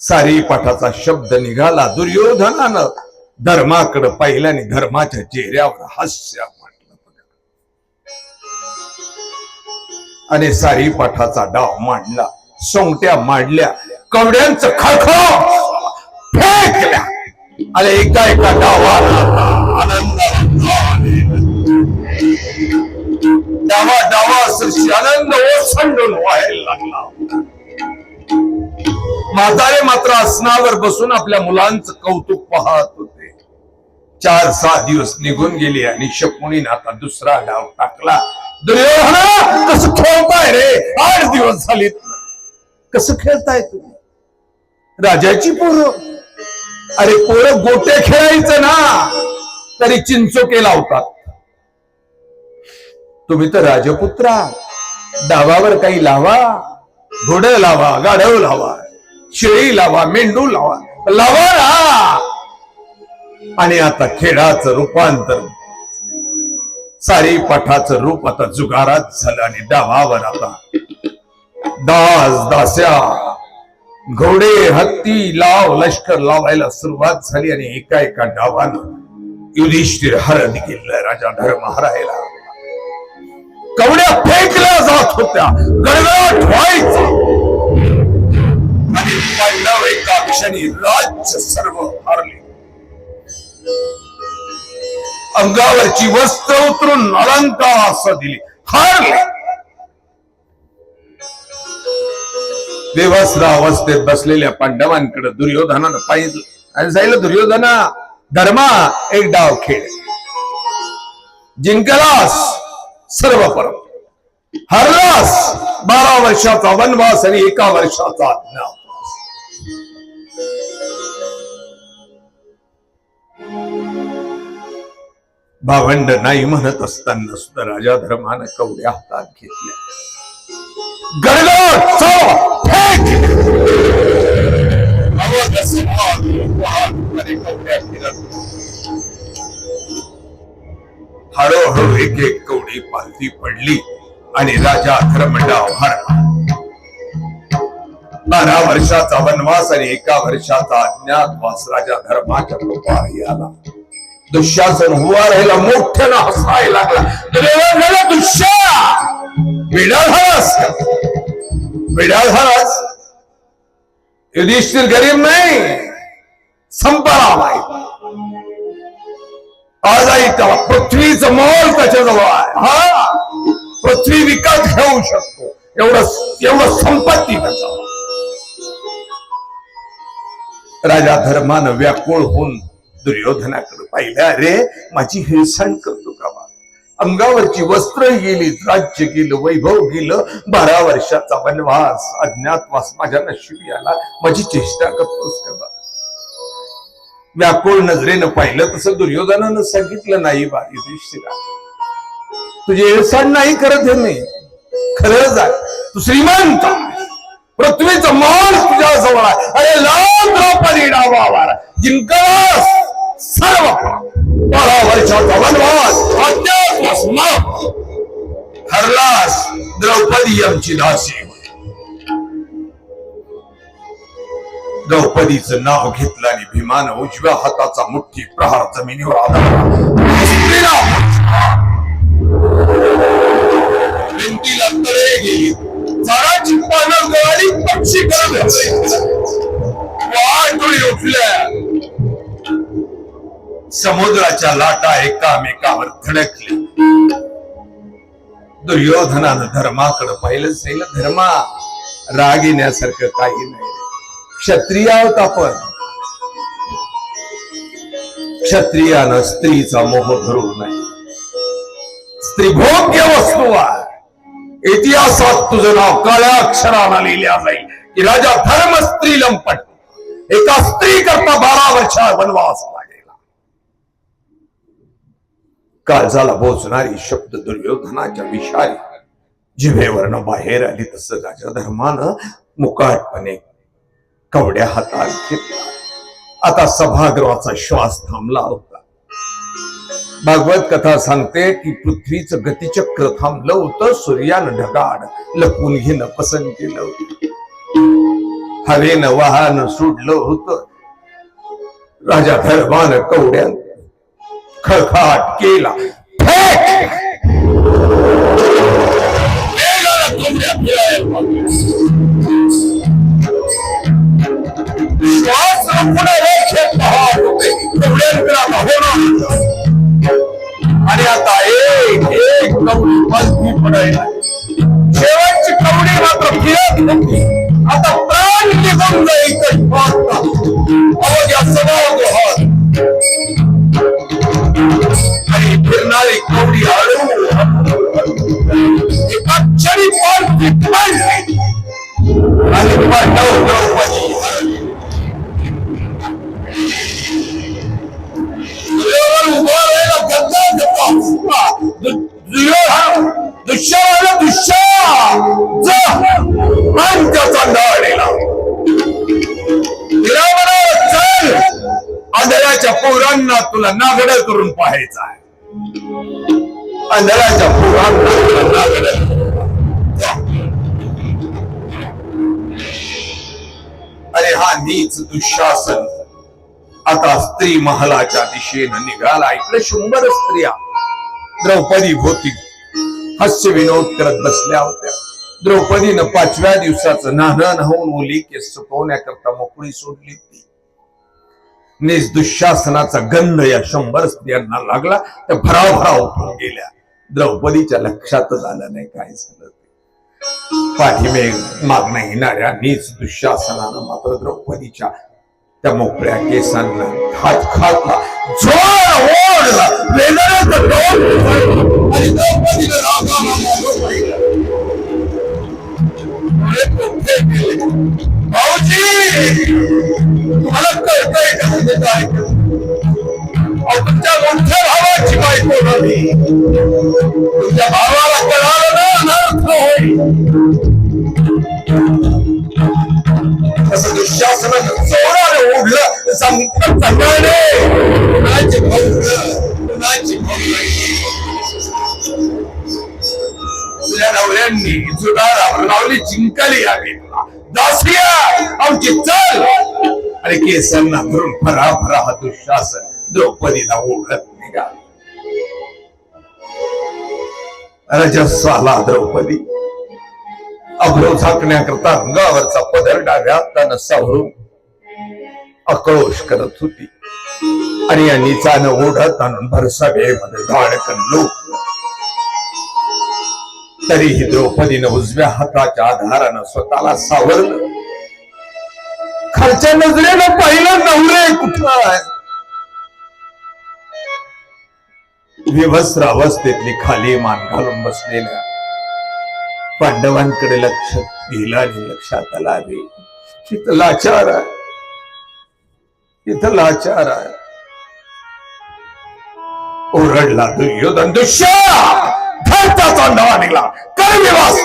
सारी पाठाचा शब्द निघाला. दुर्योधनानं धर्माकडे पाहिल्याने धर्माच्या चेहऱ्यावर हास्य म्हटलं आणि सारी पाठाचा डाव मांडला. सोंगट्या मांडल्या, कवड्यांचं खळखळ फेकल्या. अरे एका एका डावाला आनंद, डावा सरशी आनंद ओसंडून व्हायला लागला. म्हातारे मात्र आसनावर बसून आपल्या मुलांचं कौतुक पाहत होते. 4-6 दिवस निघून गेले आणि शकुनीने आता दुसरा डाव टाकला. दुर्योधना, कसं खेळताय रे? 8 दिवस झाले. कसं खेळताय तुम्ही? राजाची पोरं. अरे पोरं गोटे खेळायचं ना, तरी चिंचोके लावतात. तुम्ही तर राजपुत्रा. डावावर काही लावा, घोड लावा, गाढव लावा, शेळी लावा, मेंढू लावा, लावा ना. आणि आता खेळाचं रूपांतर, सारी पाठाचं रूप आता जुगारात झालं आणि डावावर आता दास दास्या, घोडे, हत्ती, लाव, लष्कर लावायला सुरुवात झाली. आणि एका एका डावानं युधिष्ठिर हरत गेला. राजा धर्म हरायला. कवड्या फेकल्या जात होत्या, गडगडाट व्हायचा आणि पांडव एका क्षणी राज्य सर्व हरले. अंगावरची वस्त्र उतरून नळंका असं दिली, हारले. बेवस्त्र अवस्थेत बसलेल्या पांडवांकडे दुर्योधनानं पाहिलं आणि सांगितलं, दुर्योधना, धर्मा एक डाव खेळ, जिंकलास सर्व परम, हरलास 12 वर्षाचा वनवास आणि 1 वर्षाचा अज्ञातवास. भावंड नाही म्हणत असताना सुद्धा राजा धर्मानं कवड्या हातात घेतल्या. गडगड हळूहळू एक एक कवडी पालथी पडली आणि राजा धर्मडाव हरला. 12 वर्षाचा वनवास आणि 1 वर्षाचा अज्ञातवास राजा धर्माच्या कृपाही आला. दुःशासन उभा राहिला, मोठ्यानं हसायला लागला. दुष्या वेडा झालास, युधिष्ठिर गरीब नाही, संपला माहिती. आज आई त्याला पृथ्वीचं मोल त्याच्याजवळ आहे. हा, पृथ्वी विकत घेऊ शकतो एवढं संपत्ती त्याचा. राजा धर्मानं व्याकुळ होऊन दुर्योधनाकडे पाहिलं. अरे, माझी हेळसांड करतो का बा? अंगावरची वस्त्र गेली, राज्य गेलं, वैभव गेलं, 12 वर्षाचा वनवास, अज्ञातवास माझ्या नशिबी आला, माझी चेष्टा करतोस का बा? व्याकुळ नजरेनं पाहिलं तसं दुर्योधनानं सांगितलं, नाही बा युधिष्ठिरा, तुझी हेळसांड नाही करत हे मी. खरंच आहे, तू श्रीमंत, पृथ्वीचं मान तुझ्या जवळ आहे. अरे लाल द्रौपदी डावावर जिंकलास सर्व 12 वर्षाचा वनवास, अज्ञातवास हरलास द्रौपदी आमची दासी. द्रौपदीचं नाव घेतलं आणि भीमानं उजव्या हाताचा मुठ्ठी प्रहार जमिनीवर आदळला. भिंतीला तळे गेली, झाडाची पानं गळाली, पक्षी करत वाटोळी उठल्या. समुद्राच्या लाटा एकामेकावर धडकल्या. दुर्योधनानं धर्माकडे पाहिलं. सैल धर्मा, राग येण्यासारखं काही नाही. क्षत्रिय आहोत आपण. क्षत्रियानं स्त्रीचा मोह धरू नये. स्त्री भोग्य वस्तू आहे. इतिहासात तुझं नाव काळ्या अक्षरानं लिहिल्या जाईल की राजा धर्म स्त्री लंपट, एका स्त्री करता 12 वर्षा वनवास लागेला. काळजाला बोचणारी शब्द दुर्योधनाच्या विषारी जिभेवरनं बाहेर आली. तसं राजा धर्मानं मुकाटपणे कवड्या हातात घेतला. आता सभागृहाचा श्वास थांबला होता. भागवत कथा सांगते की पृथ्वीचं गतिचक्र थांबलं होतं. सूर्यानं ढगाड लपवून घेणं पसंत केलं होतं. हवेनं वाहन सोडलं होतं. राजा धर्मानं कवड्यान खळखळाट केला. श्वास आणि आता एक कवडी पालथी पडायला. शेवटची कवडी मात्र फिरत नव्हती. आता प्राण निघून जाईल. आणि फिरणारी कवडी हळू एका क्षणी पालथी पडली आणि पांडव द्रौपदी अंधळ्याच्या पोरांना तुला नागड करून पाहायचं आहे. अंधळ्याच्या पोरांना तुला नागड. अरे हा नीच दुःशासन आता स्त्री महालाच्या दिशेनं निघाला. इकडे 100 स्त्रिया द्रौपदी भोवती हास्य विनोद करत बसल्या होत्या. द्रौपदीनं 5व्या दिवसाचं नाहन होऊन ओली केस सुकवण्याकरता मोकळी सोडली होती. निज दुःशासनाचा गंध या 100 स्त्रियांना लागला. त्या भराभरा उठून गेल्या. द्रौपदीच्या लक्षातच आलं नाही काय झालं. पाठीमेघ मागणं येणाऱ्या नीच दुःशासनानं मात्र द्रौपदीच्या त्या मोकळ्या केसांना हात खातला, जोर ओढला, वेदनेचं डोल आणि द्रौपदीला भाऊजी, तुम्हाला कळतंय का तुम्ही काय? तुमच्या मोठ्या भावाची बायको नाही, तुमच्या भावाला कळालं ना अनर्थ होईल. असं दुःशासनानं जोराने ओढलं, संकट सगळ्याने कुणाची तुझ्या नवऱ्यांनी जुगारावर लावली चिंकाली आली, दासिया आमची चल. आणि केसांना धरून फरा हा दुःशासन द्रौपदीला ओढत निघाला. रजस्वाला द्रौपदी अभ्रो झाकण्याकरता अंगावरचा पदर डाव्या हातानं सावरून आक्रोश करत होती. आणि या नीचानं ओढत आणून भरसभेमध्ये धाडकन लोक. तरीही द्रौपदीनं उजव्या हाताच्या आधारानं स्वतःला सावरलं. खालच्या नजरेनं पाहिलं नवरे कुठं आहे. विवस्त्र अवस्थेतली खाली मान घालून बसलेल्या पांडवांकडे लक्ष गेलं आणि लक्षात आलं, अरे तिथं लाचार आहे, तिथं लाचार आहे. ओरडला दुर्योधन, दुष्या धरताचा अंधावा निघला, कर विवास.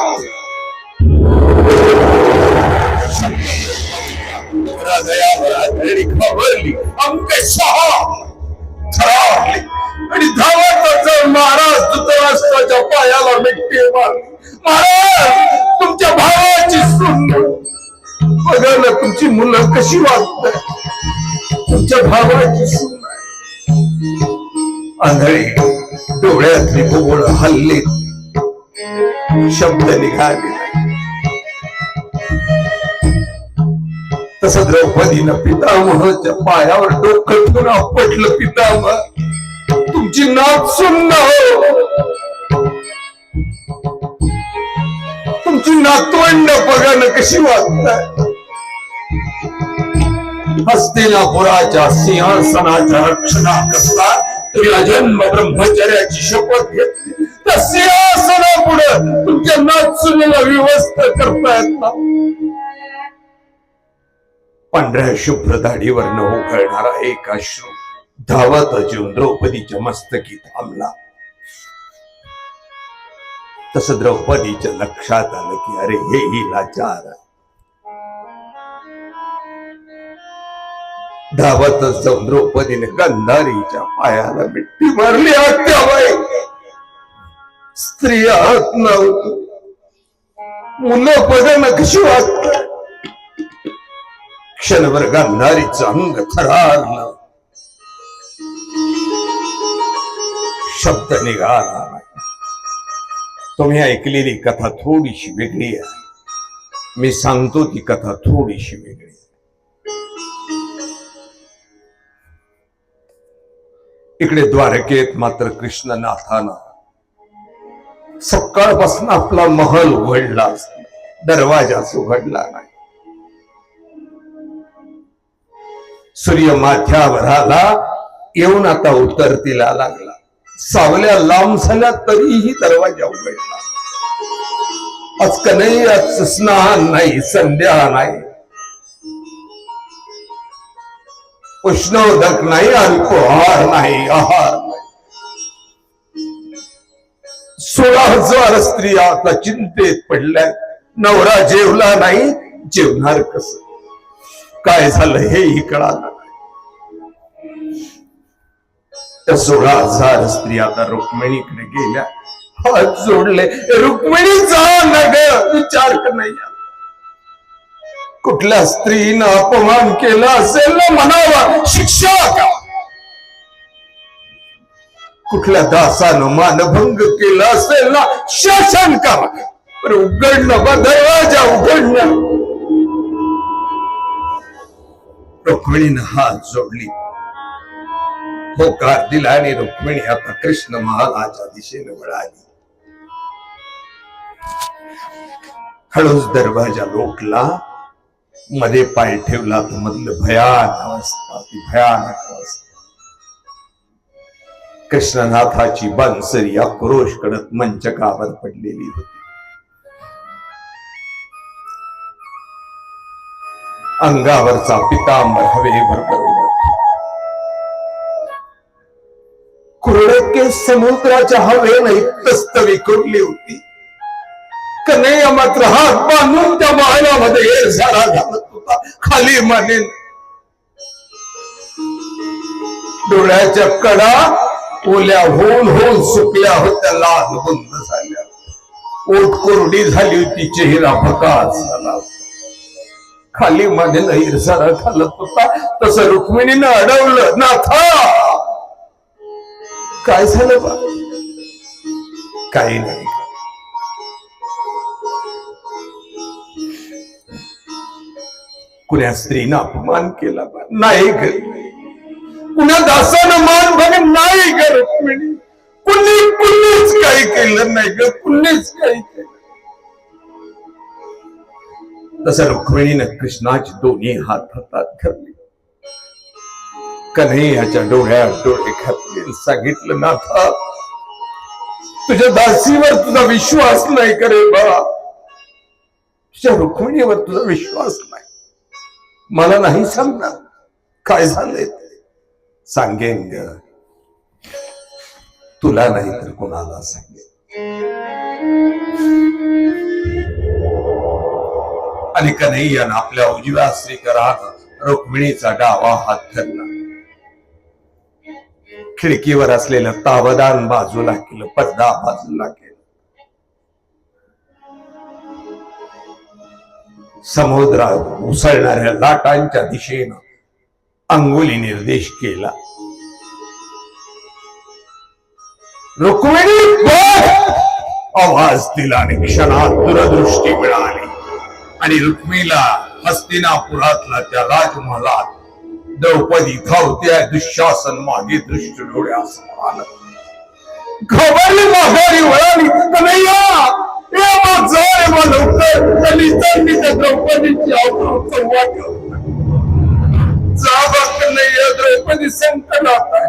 खबरली अंकशहा थरारली आणि धावत महाराज धृतराष्ट्राच्या पायाला मिठी मारली. महाराज, तुमच्या भावाची सून बघा ना, तुमची मुलं कशी वागतात. तुमच्या भावाची सून आहे. आंधळी डोळ्यातली भोवळ हल्ली, शब्द निघाले. तसं द्रौपदीनं पितामहाच्या पायावर डोकं ठेवून आपटलं. पितामह, तुमची नाक सुन्न हो, तुमची नातवंड बघानं कशी वागतात. हस्तिनापुराच्या सिंहासनाच्या रक्षणाकरता तुम्ही अजन्म ब्रह्मचर्याची शपथ घेतली. त्या सिंहासनापुढे तुमच्या नाचुनीला विवस्थ करतायत ना. पांढऱ्या शुभ्र दाढीवर न उघडणारा एक अश्रू धावत येऊन द्रौपदीच्या मस्तकी थांबला. तसं द्रौपदीच्या लक्षात आलं की अरे हे लाचार. धावतच जाऊन द्रौपदीने गांधारीच्या पायाला मिठी मारली. आत्याबाई, स्त्री आहात नव्हतं, मुलं बघायला कशी वाटत. क्षणभर गांधारीचं अंग थरारलं. शब्द निघाला नाही. तुम्ही ऐकलेली कथा थोडीशी वेगळी आहे. मी सांगतो ती कथा थोडीशी वेगळी. इकडे द्वारकेत मात्र कृष्णनाथानं सकाळपासून आपला महल उघडला, दरवाजाच उघडला नाही. सूर्य माथ्यावर आला, येऊन आता उतरतीला लागला. सावल्या लांब झाल्या तरीही दरवाजा उघडला. आज कन्हैयाचं स्नान नाही, संध्या नाही, उष्णोदक नाही, अल्पोहार नाही, आहार नाही. 16,000 स्त्रिया आता चिंतेत पडल्या. नवरा जेवला नाही, जेवणार कसं, काय झालं हेही कळालं नाही. त्या 16,000 स्त्रिया आता रुक्मिणीकडे गेल्या, हात जोडले. रुक्मिणी जा नग, विचार कर नाही. कुठल्या स्त्रीनं अपमान केला असेल ना म्हणावा, शिक्षा का. कुठल्या दासानं मानभंग केला असेल ना, शासन करा. पण उघडणं बा, दरवाजा उघडणं. रुक्मिणीनं हात जोडली. होकार दिला आणि रुक्मिणी आता कृष्ण महालाच्या दिशेने वळाली. हळूच दरवाजा लोटला, मध्ये पाय ठेवला तर मधलं भयानक अवस्था, ती भयानक अवस्था. कृष्णनाथाची बांसरी आक्रोश करत मंचकावर पडलेली होती. अंगावरचा पितांबर हवेवर बरोबर, कुरडे केस समुद्राच्या हवेने तस्त विखुरली होती. कन्हैया मात्र हात बांधून त्या महालामध्ये झाडा घालत होता, खाली माने. डोळ्याच्या कडा ओल्या होऊन होऊन सुकल्या होत्या, लाल बंद झाल्या, ओठ कोरडी झाली होती, चेहरा भकास झाला होता. खाली मध्ये नैरसारा घालत होता. तसं रुक्मिणीनं अडवलं, नाथा काय झालं बा? काही नाही. कुण्या स्त्रीनं अपमान केला बा? नाही ग. कुण्या दासानं मान भंग? नाही ग रुक्मिणी. कुणीच काही केलं नाही ग, कुणीच काही केलं. तसं रुक्मिणीनं कृष्णाची दोन्ही हात हातात धरले, कन्हैयाच्या डोळ्यात डोळे घातले, सांगितलं, नाथा तुझ्या दासीवर तुझा विश्वास नाही करे बा, तुझ्या रुक्मिणीवर तुझा विश्वास नाही. मला नाही सांगणार काय झालंय ते. सांगेन ग, तुला नाही तर कोणाला सांगेन. आणि कन्हैयानं आपल्या उजव्या श्रीकरात रुक्मिणीचा डावा हात धरला. खिडकीवर असलेलं तावदान बाजूला केलं, पडदा बाजूला केला. समुद्रात उसळणाऱ्या लाटांच्या दिशेनं अंगुली निर्देश केला. रुक्मिणी बघ! आवाज दिला आणि क्षणात दूरदृष्टी मिळाली आणि रुक्मिणीला हस्तिनापुरातला त्या राजमहालात द्रौपदी धावत्या, दुःशासन मागे दृष्ट डोळ्यासमोर आलं. घाबरली, माघारी वळाली. कन्हैया द्रौपदी संकटात आहे.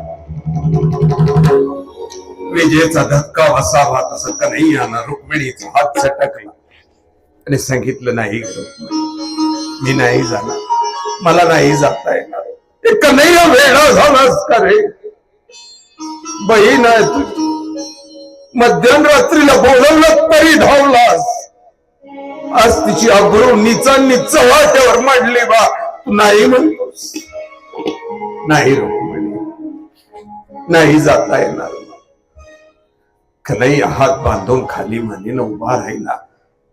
विजयचा धक्का बसावा तसं कन्हैयानं रुक्मिणीचा हात झटकला आणि सांगितलं, नाही मी नाही जाणार, मला नाही जाता येणार. ते कन्हैया वेडा झालास का रे? बहीण आहे तुझी, मध्यरात्रीला बोलवलं तरी धावलास. आज तिची अब्रू नीचांनी चव्हाट्यावर मांडली बा, तू नाही म्हणतोस. नाही रुक्मिणी, नाही जाता येणार. कन्हैया हात बांधून खाली मानेनं उभा राहिला.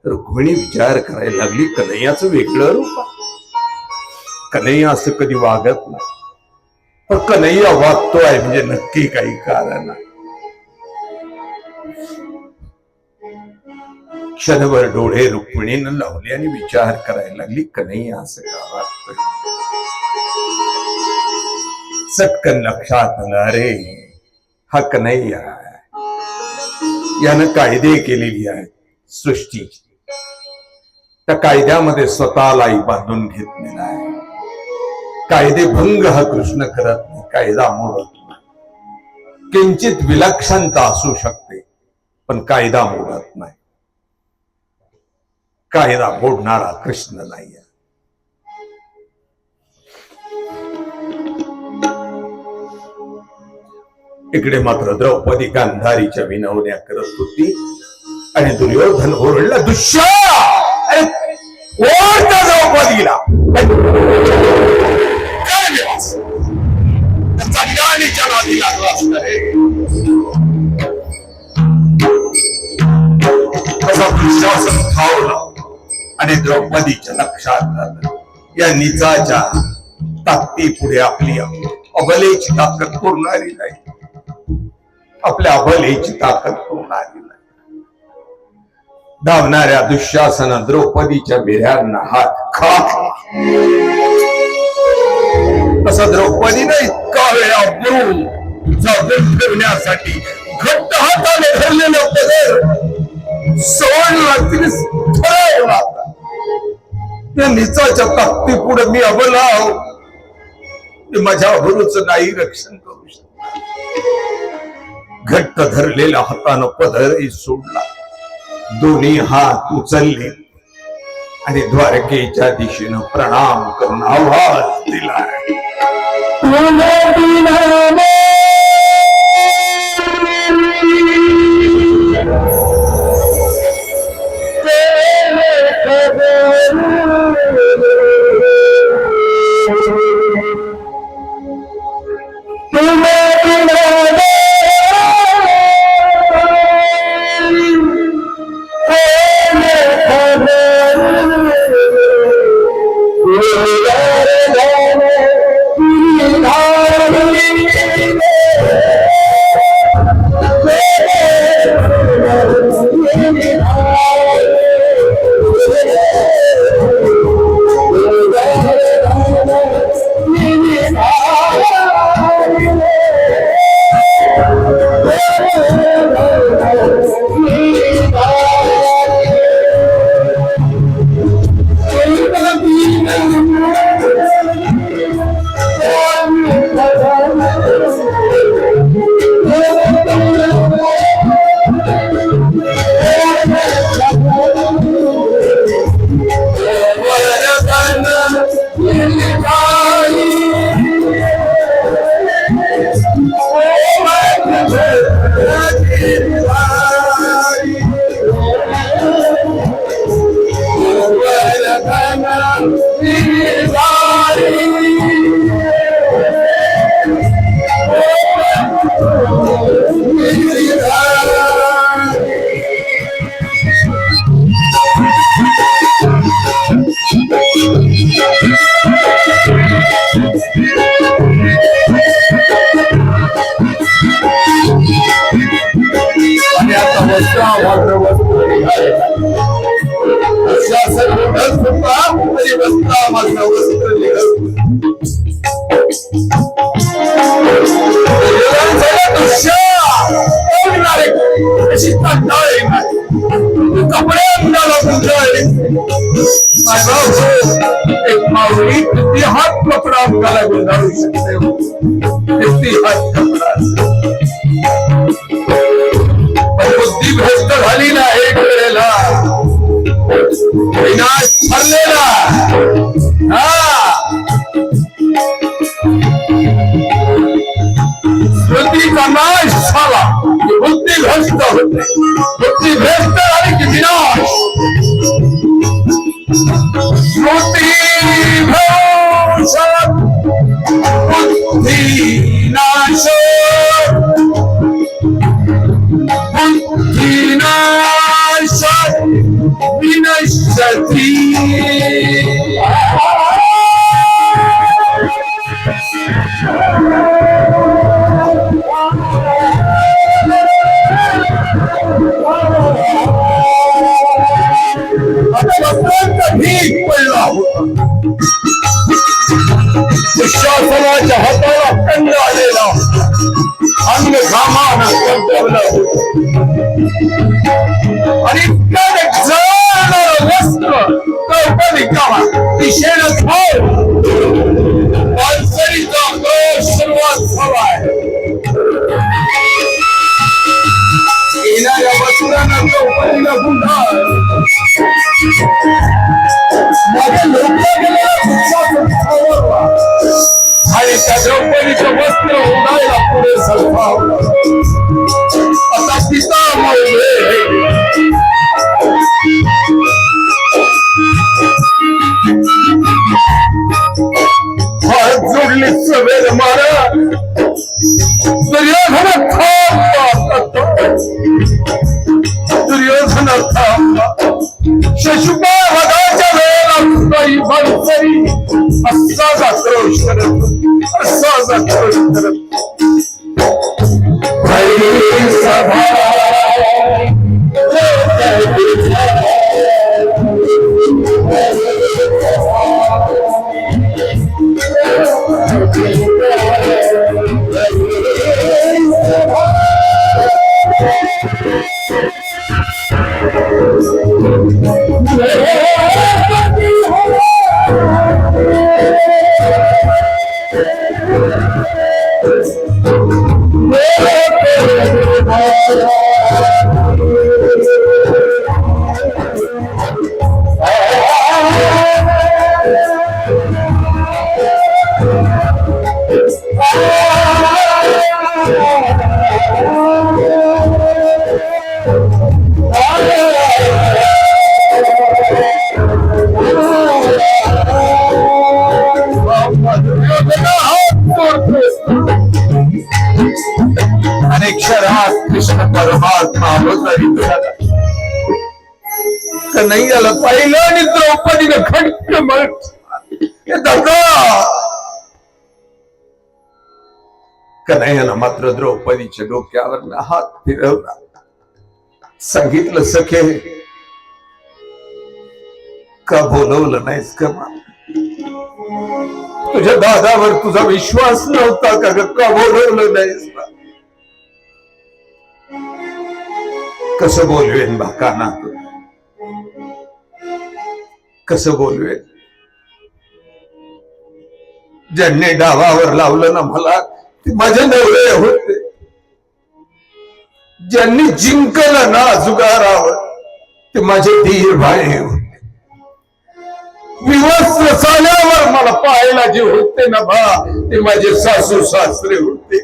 रुक्मिणी विचार करायला लागली, कन्हैयाचं वेगळं रूप. कन्हैया असं कधी वागत नाही, पण कन्हैया वागतोय म्हणजे नक्की काही कारण आहे. क्षणभर डोळे रुक्मिणीनं लावले आणि विचार करायला लागली, कन्हैया असं का वागतोय. चटकन लक्षात आलं, अरे हा कन्हैया आहे, यानं कायदे केलेली आहेत सृष्टीची. त्या कायद्यामध्ये स्वतःलाही बांधून घेतलेला आहे. कायदे भंग हा कृष्ण करत नाही, कायदा मोडत नाही. किंचित विलक्षणता असू शकते पण कायदा मोडत नाही. कायदा मोडणारा कृष्ण नाही. इकडे मात्र द्रौपदी गांधारीच्या विनवण्या करत होती आणि दुर्योधन ओरडला, दुष्या ओरडता द्रौपदीला. आणि द्रौपदीच्या लक्षात आलं, या निजाच्या ताकदी पुढे आपली अबलेची ताकद पुरणारी नाही. आपल्या अबलेची ताकद पुरणारी नाही. धावणाऱ्या दुःशासन द्रौपदीच्या बिऱ्यांना हात खाला. तसा द्रौपदीने इतका वेळा अब्रू जागृत करण्यासाठी घट्ट हाताने धरलेलं पदर सोडला तिने ठरवला. त्या निचाच्या ताकदी पुढे मी अबला माझ्या अबरूच नाही रक्षण करू शकत. घट्ट धरलेल्या हातानं पदरही सोडला, दोन्ही हात उचलले आणि द्वारकेच्या दिशेनं प्रणाम करून आवाज दिला. बुद्धी भ्रष्ट झाली ना एक वेळेला विनाश ठरलेला. स्मृतीचा नाश झाला की बुद्धी भ्रष्ट होते, बुद्धी भ्रष्ट झाली की विनाश. स्मृती भ्रष्ट बुद्धी नाश, बुद्धी नाश विनश्यति. ठीक पडला होता, दुःशासनाच्या हाताला कंड आलेला, अंग घामानं कंटाळलं आणि वस्त्र कौटुंबिकावा दिशेनं थांब. पानसरीचा क्रोध सुरुवात झालाय. येणाऱ्या वस्त्रानं चौपदीला गुंडाळ माझ्या लोकांना आणि त्या द्रौपदीचं वस्त्र उडायला पुढे सरसावलं. आता पितामह हात जोडले सवेर मारा. दुर्योधन थांबा, दुर्योधन थांबा. शिशुपाळ वधाच्या वेळेला काही बनसरी असाच आक्रोश करत, असाच आक्रोश करत अनेक शहरात कृष्ण परमात्मा अवतरित झाला. कन्हैयाला पाहिलं आणि द्रौपदीनं खट्ट दादा. कन्हैयानं मात्र द्रौपदीच्या डोक्यावर हात फिरवला. सांगितलं, सखे का बोलवलं नाहीस का? तुझ्या दादावर तुझा विश्वास नव्हता का बोलवलं नाहीस? कसं बोलवेन बाकाना, कसं बोलवेन? ज्यांनी डावावर लावलं ना मला ते माझे नवरे होते. ज्यांनी जिंकलं ना जुगारावर ते माझे धीर भाई होते. विवस्त्र झाल्यावर मला पाहायला जे होते ना बा ते माझे सासू सासरे होते.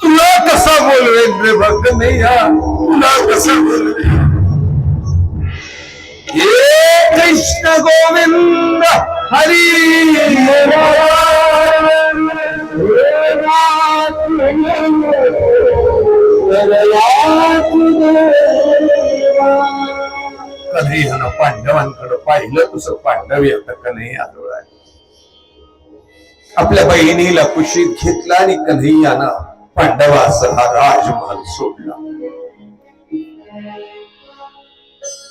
तुला कसा बोलवेन रे भक्त? नाही तुला कसा बोलवेन? हे कृष्ण गोविंद हरी कन्हैयानं पांडवांकडे पाहिलं. तुझं पांडव आता कन्हैया आपल्या बहिणीला कुशीत घेतला आणि कन्हैयानं पांडवासह हा राजमहल सोडला.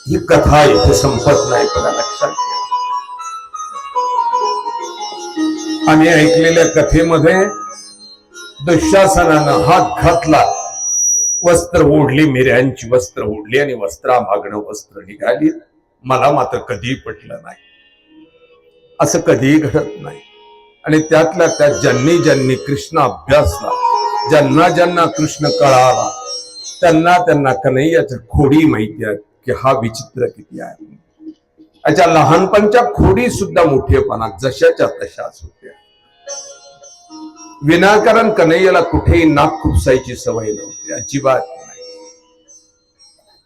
ही कथा इथे संपत नाही, बघा लक्षात घ्या. आम्ही ऐकलेल्या कथेमध्ये दुःशासनानं हात घातला, वस्त्र ओढली, मिऱ्यांची वस्त्र ओढली आणि वस्त्रामागणं वस्त्र निघाली. मला मात्र कधी पटलं नाही, असं कधीही घडत नाही. आणि त्यातल्या त्यात ज्यांनी ज्यांनी कृष्ण अभ्यासला, ज्यांना ज्यांना कृष्ण कळाला, त्यांना त्यांना कन्हैयाच्या खोडी माहिती आहेत की हा विचित्र किती आहे. अच्छा, लहानपणच्या खोडी सुद्धा मोठेपणात जशाच्या तशाच होत्या. विनाकारण कन्हैयाला कुठेही नाक खुपसायची सवय नव्हती, अजिबात नाही,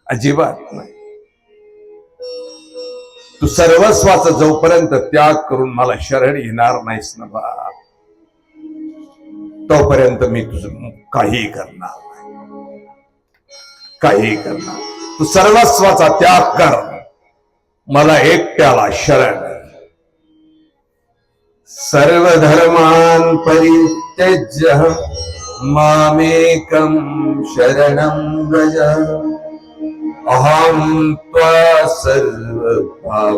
अजिबात नाही. तू सर्वस्वाचा जोपर्यंत त्याग करून मला शरण येणार नाहीस ना बा, तोपर्यंत मी तुझं काही करणार नाही, काही करणार. तू सर्वस्वाचा त्याग कर, मला एकट्याला शरण. सर्वधर्मान् परित्यज्य मामेकं शरणं व्रज. अहं त्वा सर्वपापेभ्यो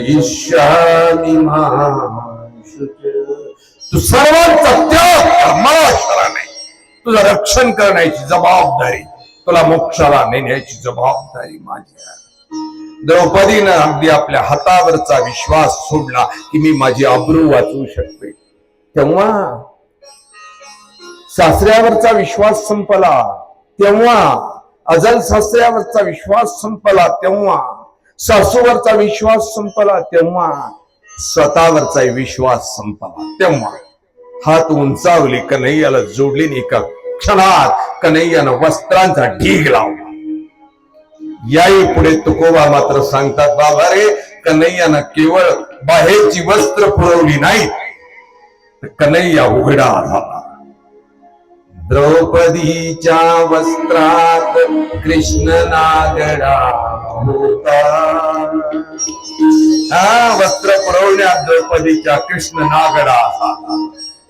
मोक्षयिष्यामि मा शुच. तू सर्वांचा त्याग कर, मला शरण आहे. तुझं रक्षण करण्याची जबाबदारी, तुला मोक्षाला नेण्याची जबाबदारी माझी आहे. द्रौपदीनं अगदी आपल्या हातावरचा विश्वास सोडला की मी माझी अब्रू वाचवू शकते. तेव्हा सासऱ्यावरचा विश्वास संपला, तेव्हा अजल सासऱ्यावरचा विश्वास संपला, तेव्हा सासूवरचा विश्वास संपला, तेव्हा स्वतःवरचा विश्वास संपला. तेव्हा हात उंचावली, कन्हैयाला जोडली, एका क्षणात कन्हैयानं वस्त्रांचा ढीग लावला. याही पुढे तुकोबा मात्र सांगतात, बाबा रे, कन्हैयानं केवळ बाहेरची वस्त्र पुरवली नाही, कन्हैया उघडा झाला. द्रौपदीच्या वस्त्रात कृष्ण नागडा होता. हा, वस्त्र पुरवण्यात द्रौपदीच्या कृष्ण नागडा झाला.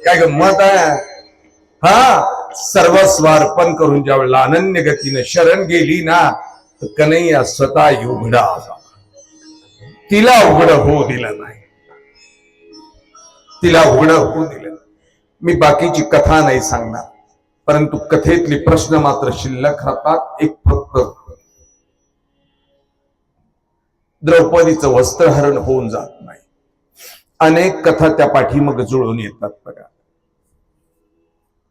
काय गंमत आहे. हा, सर्वस्व अर्पण करून ज्यावेळेला अनन्य गतीने शरण गेली ना, तर कन्हैया स्वतः उघडा झाला. तिला उघड होऊ दिलं नाही, तिला उघड होऊ दिलं. मी बाकीची कथा नाही सांगणार. परंतु कथेतले प्रश्न मात्र शिल्लक राहतात. एक फक्त द्रौपदीचं वस्त्रहरण होऊन जात नाही. अनेक कथा त्या पाठीमाग जुळून येतात बघा.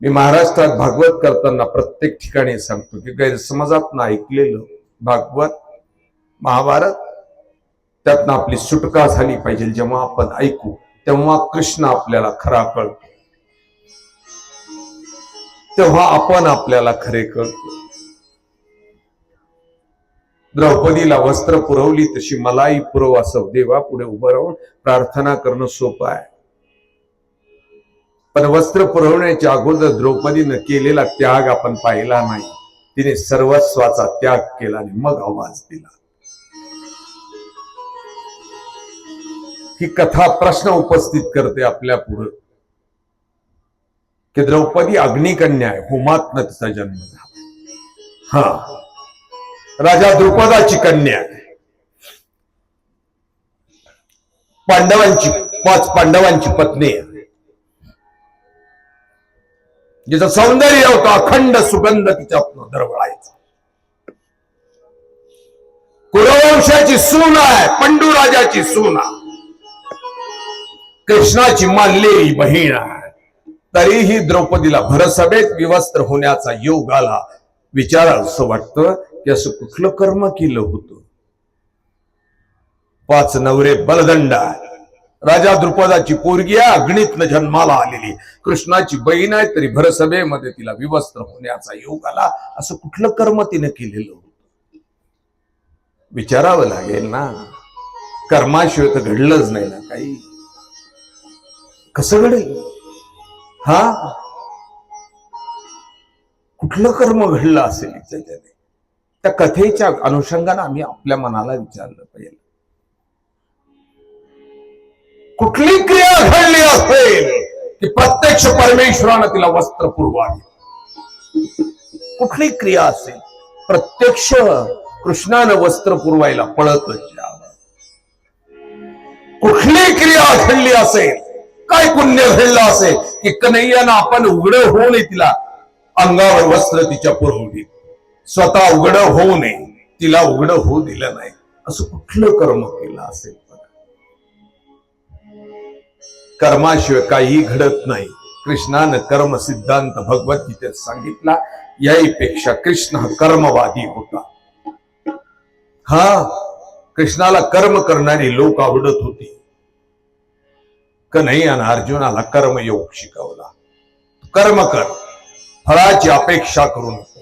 मी महाराष्ट्रात भागवत करताना प्रत्येक ठिकाणी सांगतो की गैरसमजात ना ऐकलेलं भागवत महाभारत त्यातनं आपली सुटका झाली पाहिजे. जेव्हा आपण ऐकू तेव्हा कृष्ण आपल्याला खरा कळतो, तेव्हा आपण आपल्याला खरे कळतो. द्रौपदीला वस्त्र पुरवली तशी मलाही पुरव असं देवा पुढे उभं राहून प्रार्थना करणं सोपं आहे. पण वस्त्र पुरवण्याच्या अगोदर द्रौपदीनं केलेला त्याग आपण पाहिला नाही. तिने सर्वस्वाचा त्याग केला आणि मग आवाज दिला. ही कथा प्रश्न उपस्थित करते आपल्या पुढे की द्रौपदी अग्निकन्या आहे, होमातनं तिचा जन्म झाला. हा, राजा द्रुपदाची कन्या आहे. पाच पांडवांची पत्नी आहे. जिचं सौंदर्य होतं अखंड सुगंध तिच्यातनं दरवळायचा. कुरुवंशाची सून आहे, पंडू राजाची सून आहे, कृष्णाची मानलेली बहीण आहे. तरीही द्रौपदीला भरसभेत विवस्त्र होण्याचा योग आला. विचारावंसं वाटतं की असं कुठलं कर्म केलं होतं. 5 नवरे बलदंड आहे. राजा द्रुपदाची पोरगी आहे, अग्नीतनं जन्माला आलेली, कृष्णाची बहीण आहे, तरी भरसभेमध्ये तिला विवस्त्र होण्याचा योग आला. असं कुठलं कर्म तिने केलेलं होतं. विचारावं लागेल ना. कर्माशिवाय तर घडलंच नाही ना काही. कसं घडेल? हा, कुठलं कर्म घडलं असेल त्याच्याने? त्या कथेच्या अनुषंगाने आम्ही आपल्या मनाला विचारलं पाहिजे. कुठली क्रिया घडली असेल की प्रत्यक्ष परमेश्वरानं तिला वस्त्र पुरवावे? कुठली क्रिया असेल प्रत्यक्ष कृष्णानं वस्त्र पुरवायला पळतच यावं? कुठली क्रिया घडली असेल, काय पुण्य घडलं असेल की कन्हैयानं आपण उघडं होऊ नये तिला अंगावर वस्त्र तिच्या पुरवली, स्वतः उघडं होऊ नये तिला उघडं होऊ दिलं नाही? असं कुठलं कर्म केलं असेल? कर्माशिवाय काही घडत नाही. कृष्णानं कर्म सिद्धांत भगवद्गीतेत सांगितला. याहीपेक्षा कृष्ण हा कर्मवादी होता. हा, कृष्णाला कर्म करणारी लोक आवडत होती. कन्हैयानं अर्जुनाला कर्मयोग शिकवला. कर्म कर, फळाची अपेक्षा करू नको,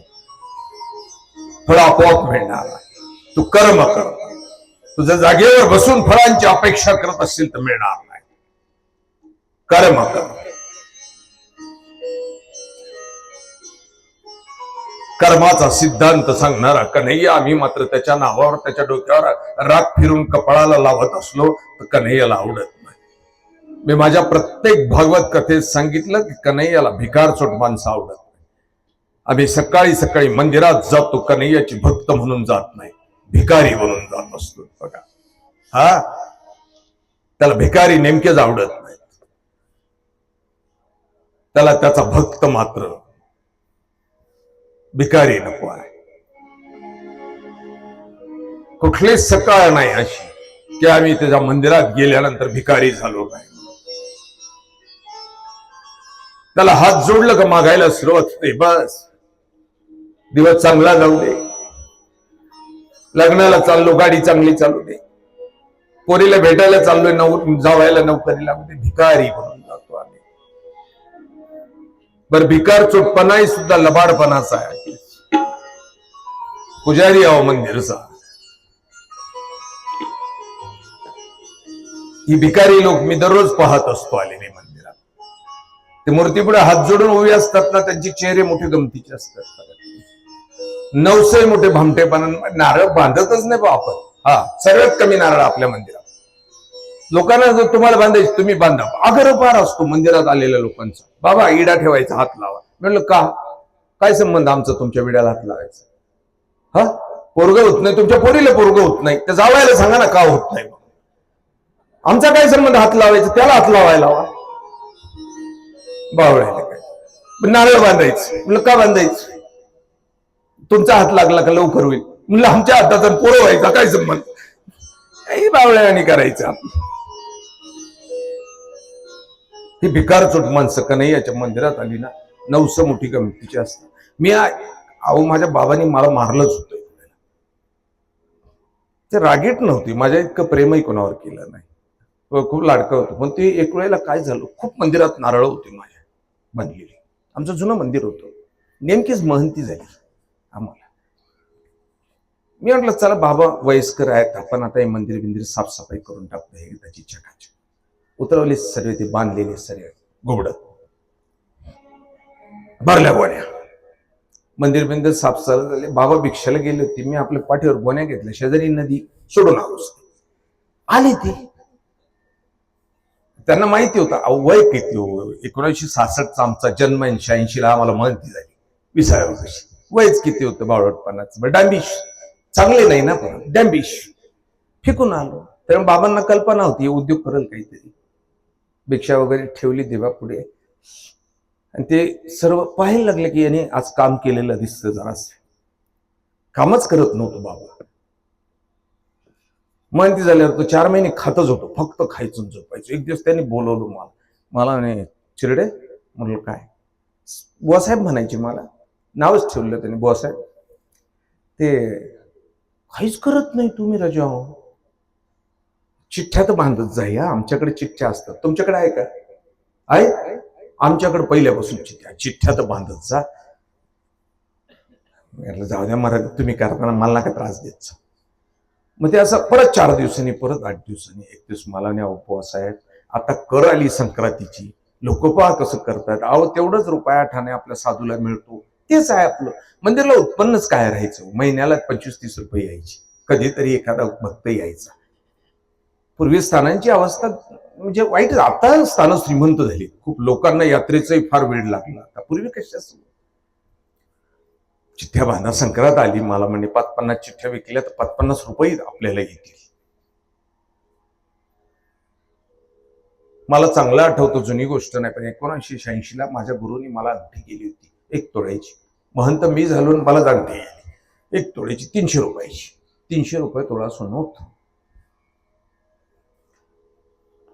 फळ आपोआप मिळणार. तू कर्म कर. तुझ्या जागेवर बसून फळांची अपेक्षा करत असशील तर मिळणार नाही. कर्म कर. कर्माचा सिद्धांत सांगणारा कन्हैया. आम्ही मात्र त्याच्या नावावर, त्याच्या डोक्यावर राख फिरून कपाळाला लावत असलो तर कन्हैयाला आवडत नाही. मी माझ्या प्रत्येक भागवत कथेत सांगितलं की कन्हैयाला भिकारचोट माणसं आवडत नाही. आम्ही सकाळी सकाळी मंदिरात जातो, कन्हैयाची भक्त म्हणून जात नाही, भिकारी म्हणून जात असतो बघा. हा, त्याला भिकारी नेमकेच आवडत नाही. त्याला त्याचा भक्त मात्र भिकारी नको आहे. कुठलीच सकाळ नाही अशी की आम्ही त्याच्या मंदिरात गेल्यानंतर भिकारी झालो नाही. त्याला हात जोडलं का मागायला सुरुवात होते. बस, दिवस चांगला जाऊ दे, लग्नाला चाललो, गाडी चांगली चालू दे, पोरीला भेटायला चाललोय, जावायला नोकरीला, भिकारी म्हणून जातो आम्ही. बर, भिकार चोटपणाही सुद्धा लबाडपणाचा आहे. पुजारी आहो मंदिरचा, ही भिकारी लोक मी दररोज पाहत असतो आलेले मंदिरात. ते मूर्तीपुढे हात जोडून उभे असतात ना, त्यांचे चेहरे मोठे गमतीचे असतात. नवसे मोठे भामटेपणा. नारळ बांधतच नाही बा आपण. हा, सर्वात कमी नारळ आपल्या मंदिरात. लोकांना जर तुम्हाला बांधायचे तुम्ही बांधा. आग्रहपार असतो मंदिरात आलेल्या लोकांचा. बाबा इडा ठेवायचा, हात लावा. म्हणलं का? काय संबंध आमचा तुमच्या विड्याला हात लावायचा? हा, पोरगं होत नाही, तुमच्या पोरीला पोरगं होत नाही, त्या जावायला सांगा ना का होत नाही. आमचा काय संबंध हात लावायचा? त्याला हात लावायला हवा. बावळायला काय? नारळ बांधायचं. म्हणलं का बांधायचं? तुमचा हात लागला का लवकर होईल. म्हणलं आमच्या हाताचा पोरं व्हायचा काय संबंध? काही बावळ्याने करायचं. ही भिकारचोट माणसं कन्हैयाच्या मंदिरात आली ना, नवस मोठी गमतीची असतात. मी अहो माझ्या बाबांनी मला मारलंच होतं. ते रागीट नव्हती, माझ्या इतकं प्रेमही कोणावर केलं नाही, खूप लाडकं होतं. पण ते एक वेळेला काय झालं, खूप मंदिरात नारळ होते माझ्या बांधलेली. आमचं जुनं मंदिर होतं, नेमकीच महंती झाली आम्हाला. मी म्हटलं चला बाबा वयस्कर आहेत, आपण आता हे मंदिर बिंदिर साफसफाई करून टाकतो. हे त्याची चकाचक उतरवले सर्व, ते बांधलेले सर्व घुबड भरल्या गोण्या. मंदिर बिंदिर साफसफाई झाले. बाबा भिक्षाला गेले होते. मी आपल्या पाठीवर गोण्या घेतल्या, शेजारी नदी सोडून आले. ते त्यांना माहिती होतं वय किती. 1966चा आमचा जन्म, 86ला आम्हाला महंती झाली 20व्या वर्षी. वयच किती होतं बावळटपणाचं. डॅम्बिश चांगले नाही ना, पण डॅम्बिश फेकून आलो. तर बाबांना कल्पना होती उद्योग करेल काहीतरी. भिक्षा वगैरे ठेवली देवा पुढे, आणि ते सर्व पाहायला लागले की याने आज काम केलेलं दिसतं. जरास कामच करत नव्हतो बाबा. महंती झाल्यावर तो 4 महिने खातच होतो, फक्त खायचं झोपायचं. एक दिवस त्यांनी बोलवलं मला म्हणे चिरडे. म्हटलं काय? बुवासाहेब म्हणायचे मला, नावच ठेवलं त्यांनी बुवासाहेब. ते काहीच करत नाही तुम्ही राजा, चिठ्ठ्या तर बांधत जा. या आमच्याकडे चिठ्ठ्या असतात, तुमच्याकडे आहे का? आहे, आमच्याकडे पहिल्यापासून चिठ्ठ्या तर बांधत जा. जाऊ द्या महाराज, तुम्ही करताना मला नका त्रास देत जा. मग ते असं परत 4 दिवसांनी, परत 8 दिवसांनी. एक दिवस मला नाही, बुवासाहेब आता कर आली संक्रांतीची, लोक पहा कसं करतात. अहो तेवढंच रुपया ठाणे आपल्या साधूला मिळतो, तेच आहे आपलं मंदिरला उत्पन्नच काय राहायचं. महिन्याला 25-30 रुपये यायचे, कधीतरी एखादा भक्त यायचा. पूर्वी स्थानांची अवस्था म्हणजे वाईट. आता स्थानं श्रीमंत झाली, खूप लोकांना यात्रेचाही फार वेळ लागला. आता पूर्वी कशा चिठ्ठ्या बांधा. संक्रांत आली, मला म्हणजे 5-50 चिठ्ठ्या विकल्या तर 5-50 रुपये आपल्याला येतील. मला चांगलं आठवतं, जुनी गोष्ट नाही, पण 1986ला माझ्या गुरुनी मला अंगठी केली होती 1 तोळ्याची. महंत मी झालो, मला अंगठी आली 1 तोळ्याची 300 रुपयाची. 300 रुपये तोळा सोनं होतं.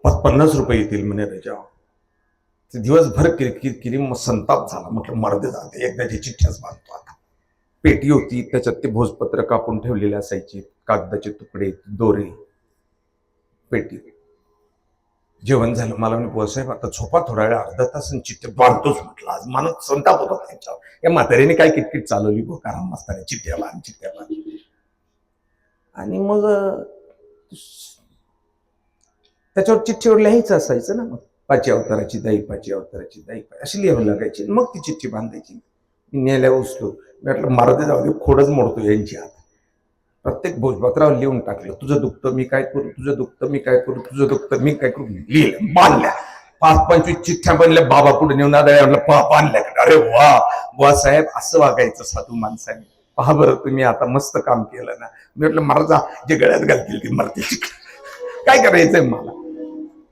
50 रुपये येतील म्हणे राजा. दिवसभर किरकिर केली, मग संताप झाला. म्हटलं मर्दे जाते, एकदाची चिठ्ठ्याच बांधतो आता. पेटी होती, त्याच्यात ते भोजपत्र कापून ठेवलेले असायचे, कागदाचे तुकडे, दोरे, पेटी. जेवण झालं. मला म्हणे बुवासाहेब आता झोपा थोडा वेळ, अर्धा तास, चिठ्ठ्या बांधतोच. म्हटलं आज मला संताप होता त्यांच्यावर. या म्हातारीने काय किटकिट चालवली कारण मस्ताने, चिठ्ठ्या बांध, चिठ्ठ्या बांध. आणि मग त्याच्यावर चिठ्ठीवर लिहायचं असायचं ना, मग 5 अवताराची दाई, 5 अवताराची दाई अशी लिहावं लागायची. मग ती चिठ्ठी बांधायची. मी नेल्या उचलो. मी म्हटलं मारदे जाऊ दे, खोडच मोडतो यांची हात. प्रत्येक भोजपत्रावर लिहून टाकलं, तुझं दुखतं मी काय करू, तुझं दुखतं मी काय करू, तुझं दुखतं मी काय करू. लिहिलं, बांधल्या. 5-25 चिठ्ठ्या बनल्या. बाबा पुढे नेऊन बांधल्या. अरे वा साहेब, असं वागायचं साधू माणसाने. पहा बरं तुम्ही आता मस्त काम केलं ना. मी म्हटलं महाराजा जे गळ्यात घालतील ते मरतील, काय करायचंय मला.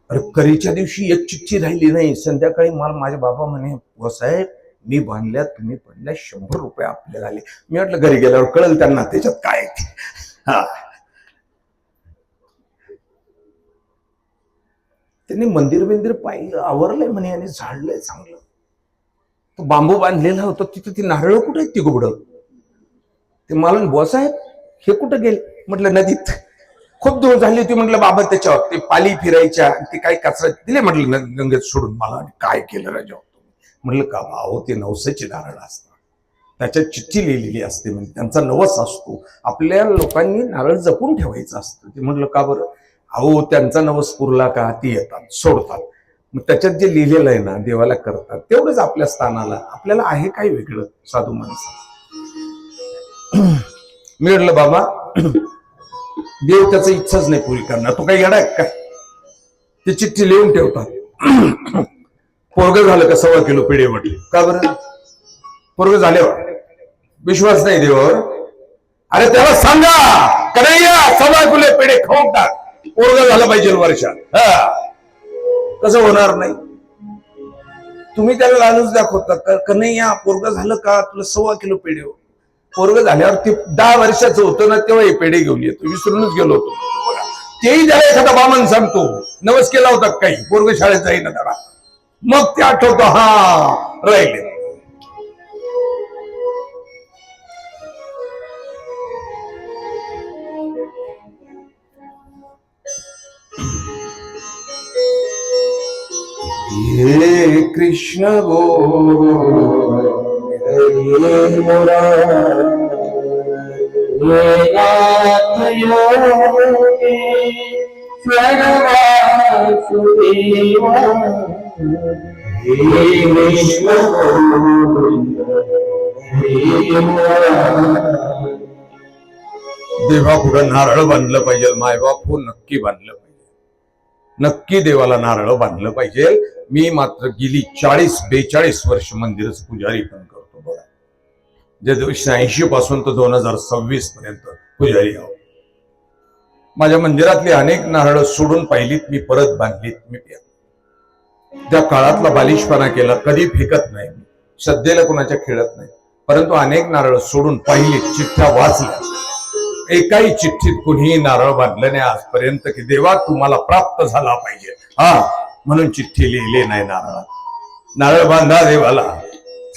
अरे करीच्या दिवशी 1 चिठ्ठी राहिली नाही. संध्याकाळी मला माझे बाबा म्हणे बुवासाहेब मी बांधल्या, तुम्ही बांधल्या, 100 रुपये आपल्याला आले. मी म्हटलं घरी गेल्यावर कळेल त्यांना त्याच्यात काय. हा, त्यांनी मंदिर पाहिलं, आवरलंय म्हणे आणि झाडलंय चांगलं. तो बांबू बांधलेला होता, तिथे ती नारळ कुठे आहेत ती घुबड. ते मला बुवासाहेब हे कुठं गेले. म्हटलं नदीत. खूप दूर झाली होती. म्हटलं बाबा त्याच्यावर ते पाली फिरायच्या, ते काही कचरा दिले म्हटलं गंगेत सोडून. मला काय केलं राजा. म्हटलं का अहो ते नवसाचे नारळ असतात, त्याच्यात चिठ्ठी लिहिलेली असते, म्हणजे त्यांचा नवस असतो. आपल्या लोकांनी नारळ जपून ठेवायचं असतं. ते म्हटलं का बरं. अहो त्यांचा नवस पुरला का ती येतात, सोडतात. मग त्याच्यात जे लिहिलेलं आहे ना, देवाला करतात तेवढंच आपल्या स्थानाला. आपल्याला आहे काय वेगळं साधू माणसं. मी म्हटलं बाबा देव त्याची इच्छाच नाही पुरी करणार, तो काही येडा काय. ते चिठ्ठी लिहून ठेवतात. पोरग झालं का 1.25 किलो पेढे म्हटले. का बरं. पोरग झाल्यावर विश्वास नाही देवावर. अरे त्याला सांगा कन्हैया 1.25 किलो पेढे खाऊन टाक, पोरग झालं पाहिजे वर्षात. कसं होणार नाही. तुम्ही त्याला लालूच दाखवता कन्हैया पोरग झालं का तुला 1.25 किलो पेढे हो. पोरग झाल्यावर ते 10 वर्षाचं होतं ना तेव्हा हे पेढे घेऊन येतो. विसरूनच गेलो होतो. तेही त्याला एखादा बामन सांगतो नवस केला होता काही पोरग शाळेत जाईना त्याला, मग ते आठवतो हा राहिले. हे कृष्ण देवा पुढे नारळ बांधलं पाहिजे. मायबाप हो नक्की बांधलं पाहिजे. नक्की देवाला नारळ बांधलं पाहिजे. मी मात्र गेली 40-42 वर्ष मंदिराचं पुजारी पण करतो बघा. जे 1980 पासून तर 2026 पर्यंत पुजारी आहो. माझ्या मंदिरातली अनेक नारळ सोडून पाहिलीत मी, परत बांधलीत मी. त्या काळातला बालिशपणा केला, कधी फेकत नाही, श्रद्धेला कुणाच्या खेळत नाही. परंतु अनेक नारळ सोडून पाहिलीत, चिठ्ठ्या वाचल्या, एकाही चिठ्ठीत कुणीही नारळ बांधलं नाही आजपर्यंत की देवा तुम्हाला प्राप्त झाला पाहिजे हा म्हणून चिठ्ठी लिहिली नाही. नारळ बांधा देवाला,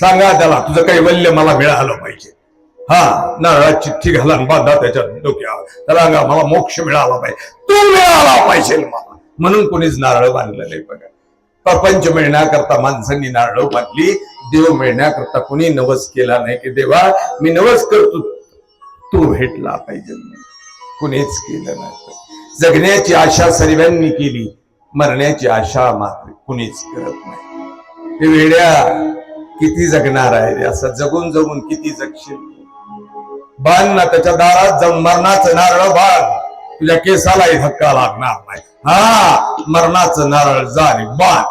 सांगा त्याला तुझं कैवल्य मला मिळालं पाहिजे. हा नारळात चिठ्ठी घाला बांधा त्याच्या डोक्यावर, त्याला सांगा मला मोक्ष मिळाला पाहिजे, तू मिळाला पाहिजे मला. म्हणून कोणीच नारळ बांधलं नाही बघा. प्रपंच मिळण्याकरता माणसांनी नारळ बांधली, देव मिळण्याकरता कोणी नवस केला नाही की देवा मी नवस करतो तू भेटला पाहिजे. कुणीच केलं नाही. जगण्याची आशा सर्वांनी केली, मरण्याची आशा मात्र कुणीच करत नाही. ते वेड्या किती जगणार आहे, असं जगून जगून किती जगशील. बांध ना त्याच्या दारात जाऊन मरणाचं नारळ बांध, तुझ्या केसालाही धक्का लागणार नाही. हा मरणाचं नारळ जा आणि बांध.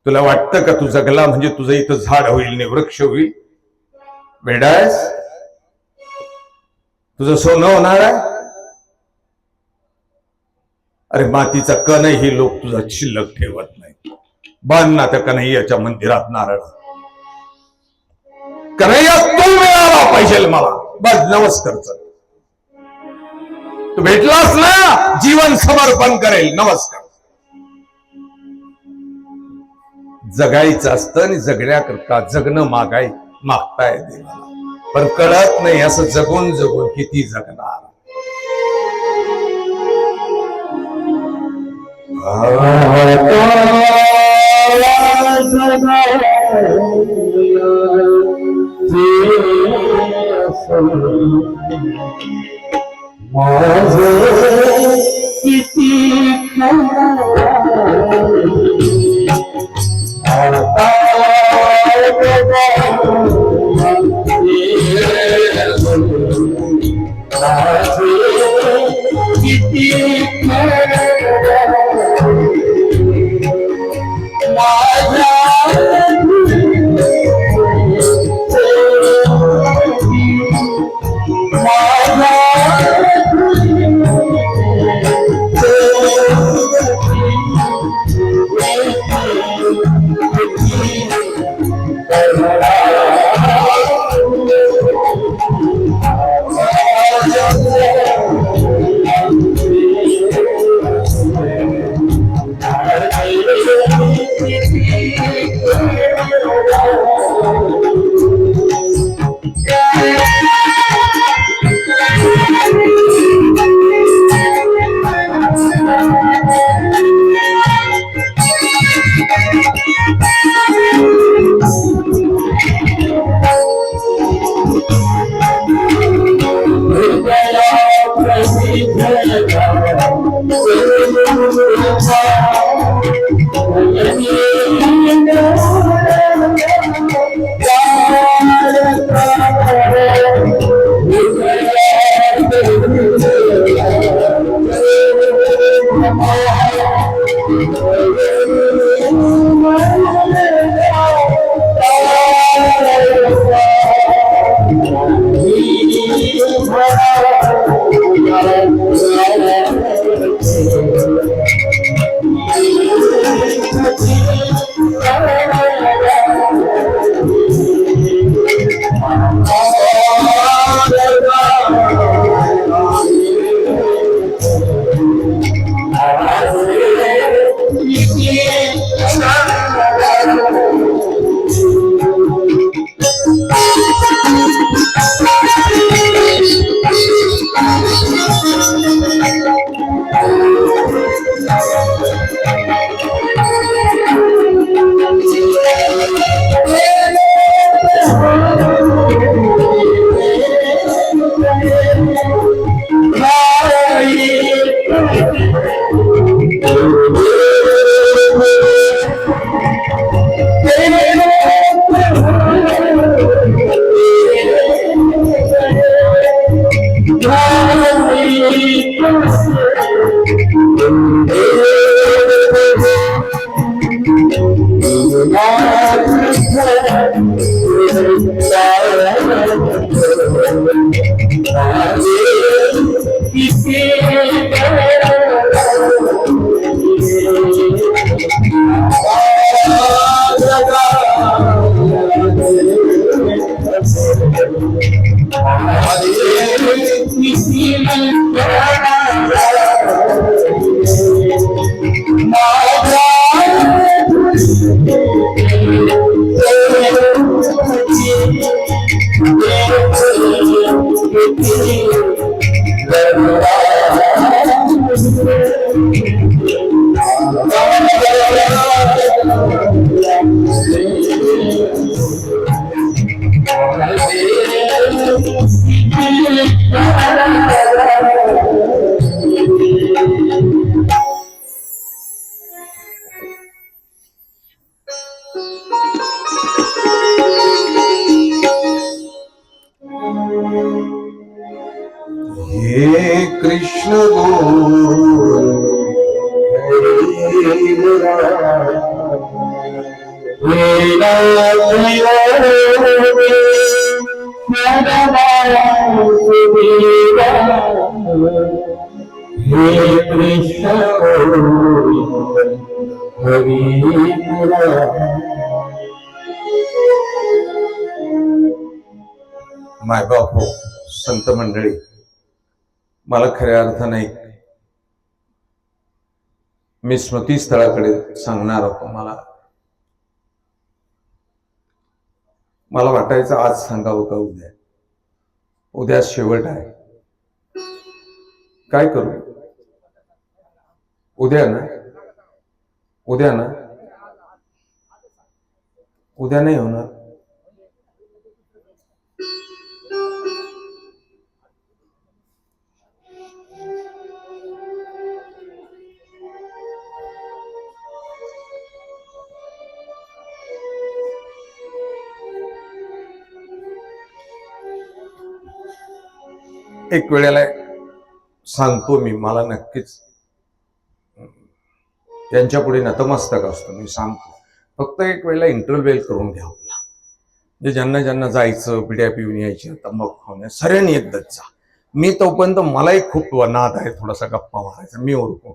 तुला वाटतं का तू जगला म्हणजे तुझं इथं झाड होईल, वृक्ष होईल? वेडायस, तुझं सोनं होणार आहे? अरे मातीचा कणही लोक तुझा शिल्लक ठेवत नाही. बांध ना त्या कन्हैयाच्या मंदिरात नारळ. कन्हैया तू मिळाला पाहिजे मला, बस नमस्कार. तू भेटलास ना जीवन समर्पण करेल. नमस्कार. जगायचं असतं आणि जगण्याकरता जगणं मागताय देवाला, पण कळत नाही असं जगून जगून किती जगणार. हे कृष्ण मायबाप हो, संत मंडळी, मला खऱ्या अर्थाने मी स्मृतीस्थळाकडे सांगणार होतो. मला वाटायचं आज सांगावं का उद्या. उद्या शेवट आहे. काय करू? उद्या ना उद्या नाही होणार. एक वेळेला सांगतो मी, मला नक्कीच त्यांच्या पुढे नतमस्तक असतो. मी सांगतो, फक्त एक वेळेला इंटरव्हेल करून घ्या आपला. जे ज्यांना जायचं, पिढ्या पिऊन यायच्या, तंबाखू खाऊन सऱ्याने एकदाच जा. मी तोपर्यंत मलाही खूप नाद आहे थोडासा गप्पा मारायचा. मी ओळखू